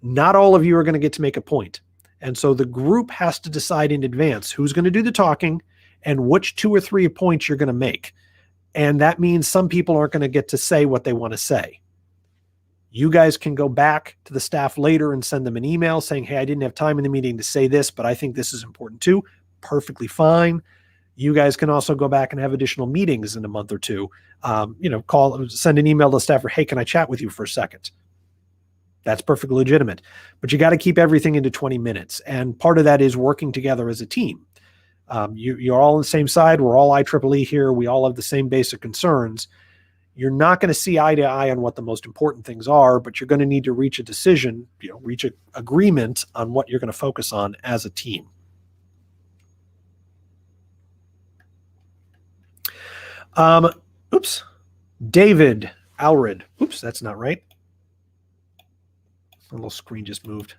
not all of you are going to get to make a point. And so the group has to decide in advance who's going to do the talking and which 2 or 3 points you're going to make. And that means some people aren't going to get to say what they want to say. You guys can go back to the staff later and send them an email saying, hey, I didn't have time in the meeting to say this, but I think this is important too. Perfectly fine. You guys can also go back and have additional meetings in a month or two. Send an email to the staffer, hey, can I chat with you for a second? That's perfectly legitimate. But you got to keep everything into 20 minutes. And part of that is working together as a team. You're all on the same side. We're all IEEE here. We all have the same basic concerns. You're not going to see eye to eye on what the most important things are, but you're going to need to reach a decision, reach an agreement on what you're going to focus on as a team. David Alred. Oops, that's not right. A little screen just moved.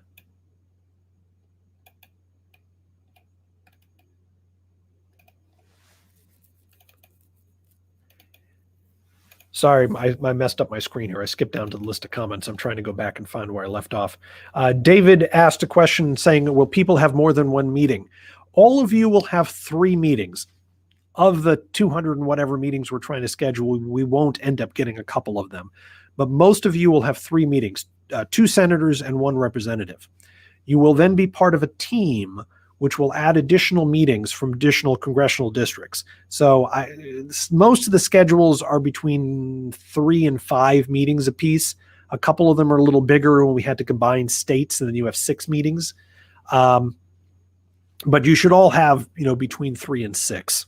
Sorry, I messed up my screen here. I skipped down to the list of comments. I'm trying to go back and find where I left off. David asked a question saying, will people have more than one meeting? All of you will have 3 meetings. Of the 200 and whatever meetings we're trying to schedule, we won't end up getting a couple of them. But most of you will have 3 meetings, 2 senators and 1 representative. You will then be part of a team which will add additional meetings from additional congressional districts. So most of the schedules are between 3 and 5 meetings apiece. A couple of them are a little bigger when we had to combine states, and then you have 6 meetings. But you should all have, between 3 and 6.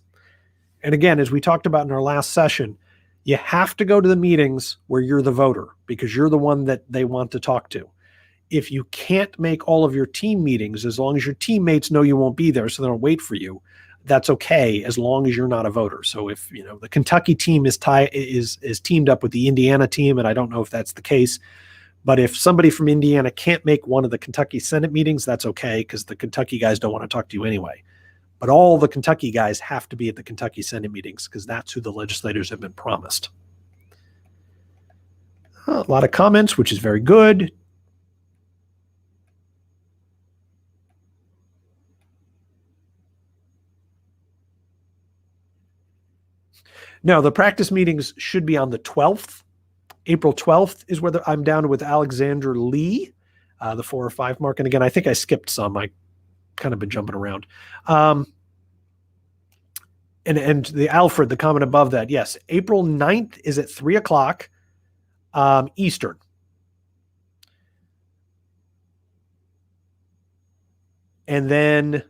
And again, as we talked about in our last session, you have to go to the meetings where you're the voter because you're the one that they want to talk to. If you can't make all of your team meetings, as long as your teammates know you won't be there, so they don't wait for you, that's okay as long as you're not a voter. So if the Kentucky team is teamed up with the Indiana team, and I don't know if that's the case, but if somebody from Indiana can't make one of the Kentucky Senate meetings, that's okay because the Kentucky guys don't want to talk to you anyway. But all the Kentucky guys have to be at the Kentucky Senate meetings because that's who the legislators have been promised. A lot of comments, which is very good. No, the practice meetings should be on the 12th. April 12th is where I'm down with Alexander Lee, the 4 or 5 mark. And again, I think I skipped some. I kind of been jumping around. And the Alfred, the comment above that, yes, April 9th is at 3 o'clock Eastern. And then,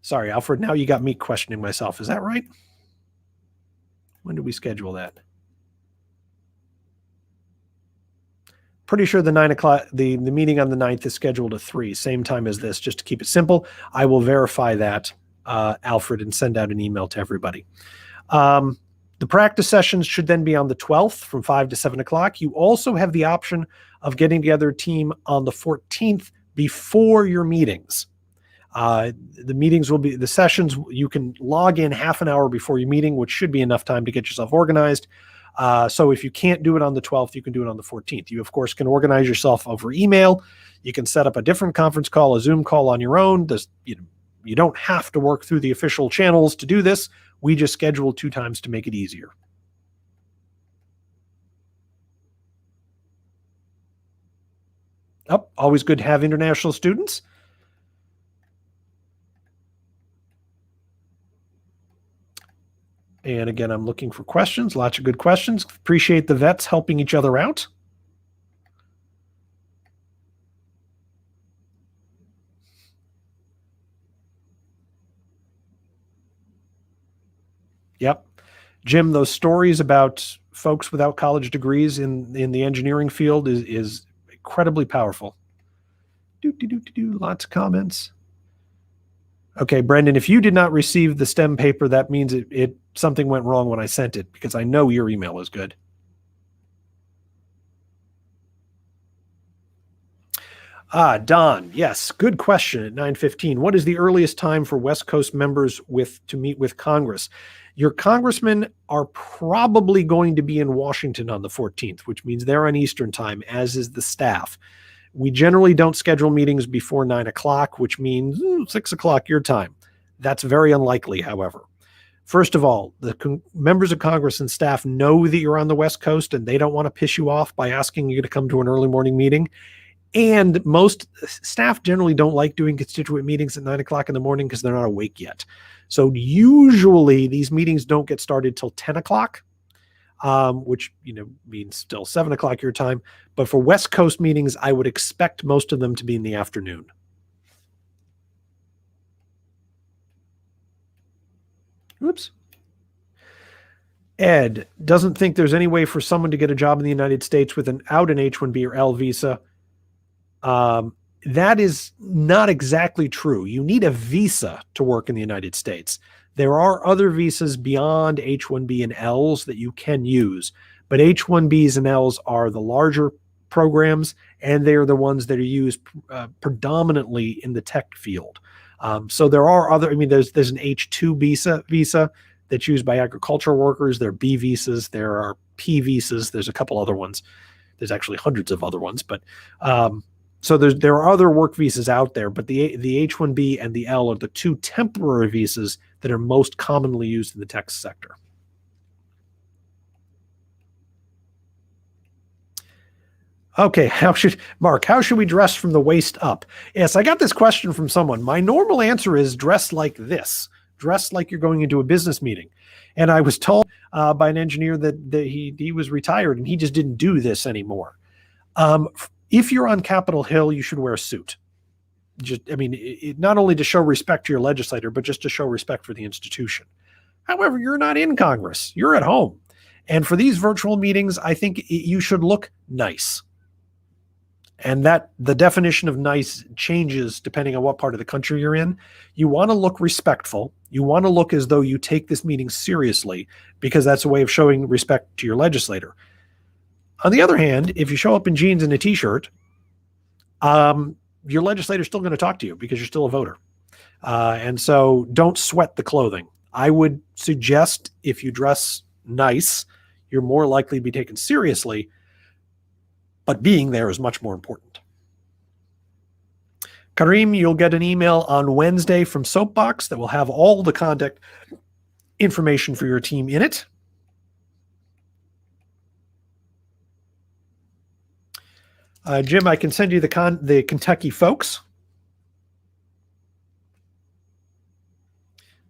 sorry, Alfred, now you got me questioning myself. Is that right? When did we schedule that? Pretty sure the 9 o'clock, the meeting on the 9th is scheduled at 3, same time as this, just to keep it simple. I will verify that, Alfred, and send out an email to everybody. The practice sessions should then be on the 12th from 5 to 7 o'clock. You also have the option of getting together a team on the 14th before your meetings. The meetings will be, the sessions, you can log in half an hour before your meeting, which should be enough time to get yourself organized. So if you can't do it on the 12th, you can do it on the 14th. You, of course, can organize yourself over email. You can set up a different conference call, a Zoom call on your own. You don't have to work through the official channels to do this. We just schedule 2 times to make it easier. Oh, always good to have international students. And again, I'm looking for questions. Lots of good questions. Appreciate the vets helping each other out. Yep. Jim, those stories about folks without college degrees in the engineering field is incredibly powerful. Lots of comments. Okay, Brendan, if you did not receive the STEM paper, that means something went wrong when I sent it, because I know your email is good. Don, yes, good question at 9:15. What is the earliest time for West Coast members to meet with Congress? Your congressmen are probably going to be in Washington on the 14th, which means they're on Eastern time, as is the staff. We generally don't schedule meetings before 9 o'clock, which means 6 o'clock your time. That's very unlikely, however. First of all, the members of Congress and staff know that you're on the West Coast and they don't want to piss you off by asking you to come to an early morning meeting. And most staff generally don't like doing constituent meetings at 9 o'clock in the morning because they're not awake yet. So usually these meetings don't get started till 10 o'clock, which means still 7 o'clock your time. But for West Coast meetings, I would expect most of them to be in the afternoon. Oops. Ed doesn't think there's any way for someone to get a job in the United States without an H-1B or L visa. That is not exactly true. You need a visa to work in the United States. There are other visas beyond H-1B and Ls that you can use, but H-1Bs and Ls are the larger programs, and they're the ones that are used predominantly in the tech field. So there are other, there's an H-2 visa that's used by agricultural workers. There are B visas, there are P visas, there's a couple other ones. There's actually hundreds of other ones, but so there are other work visas out there, but the H-1B and the L are the two temporary visas that are most commonly used in the tech sector. Okay, Mark, how should we dress from the waist up? Yes, I got this question from someone. My normal answer is dress like this. Dress like you're going into a business meeting. And I was told by an engineer that he was retired and he just didn't do this anymore. If you're on Capitol Hill, you should wear a suit. Not only to show respect to your legislator, but just to show respect for the institution. However, you're not in Congress. You're at home. And for these virtual meetings, I think you should look nice. And that the definition of nice changes depending on what part of the country you're in. You want to look respectful. You want to look as though you take this meeting seriously, because that's a way of showing respect to your legislator. On the other hand, if you show up in jeans and a t-shirt, your legislator's still going to talk to you because you're still a voter. And so don't sweat the clothing. I would suggest if you dress nice, you're more likely to be taken seriously, but being there is much more important. Kareem, you'll get an email on Wednesday from Soapbox that will have all the contact information for your team in it. Jim, I can send you the Kentucky folks.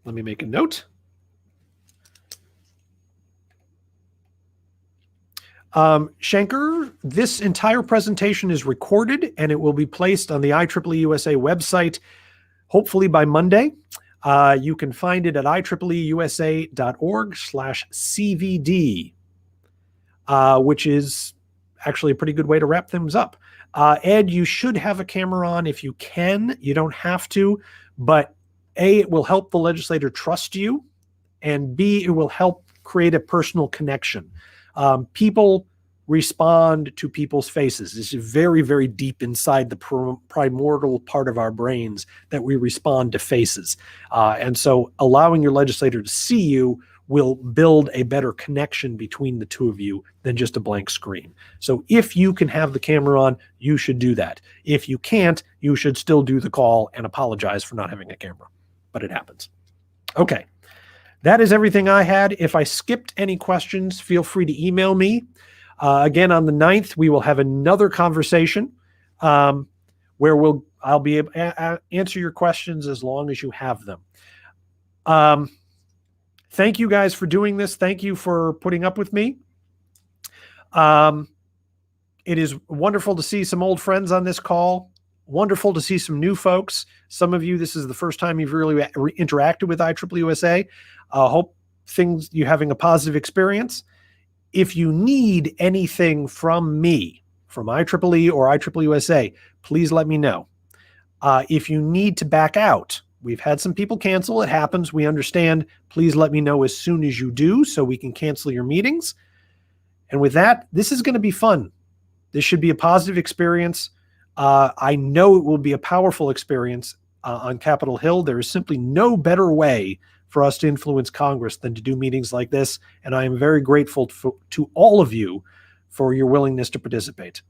Let me make a note. Shanker, this entire presentation is recorded and it will be placed on the IEEE-USA website, hopefully by Monday. You can find it at IEEE-USA.org/CVD, which is actually a pretty good way to wrap things up. Ed, you should have a camera on if you can. You don't have to, but A, it will help the legislator trust you, and B, it will help create a personal connection. People respond to people's faces. It's very, very deep inside the primordial part of our brains that we respond to faces. And so allowing your legislator to see you will build a better connection between the two of you than just a blank screen. So if you can have the camera on, you should do that. If you can't, you should still do the call and apologize for not having a camera, but it happens. Okay. That is everything I had. If I skipped any questions, feel free to email me. Again, on the 9th, we will have another conversation where I'll be able to answer your questions as long as you have them. Thank you guys for doing this. Thank you for putting up with me. It is wonderful to see some old friends on this call. Wonderful to see some new folks. Some of you, this is the first time you've really interacted with IEEE-USA. Hope you're having a positive experience. If you need anything from me, from IEEE or IEEE-USA, please let me know. If you need to back out, we've had some people cancel. It happens. We understand. Please let me know as soon as you do so we can cancel your meetings. And with that, this is going to be fun. This should be a positive experience. I know it will be a powerful experience on Capitol Hill. There is simply no better way for us to influence Congress than to do meetings like this. And I am very grateful to all of you for your willingness to participate.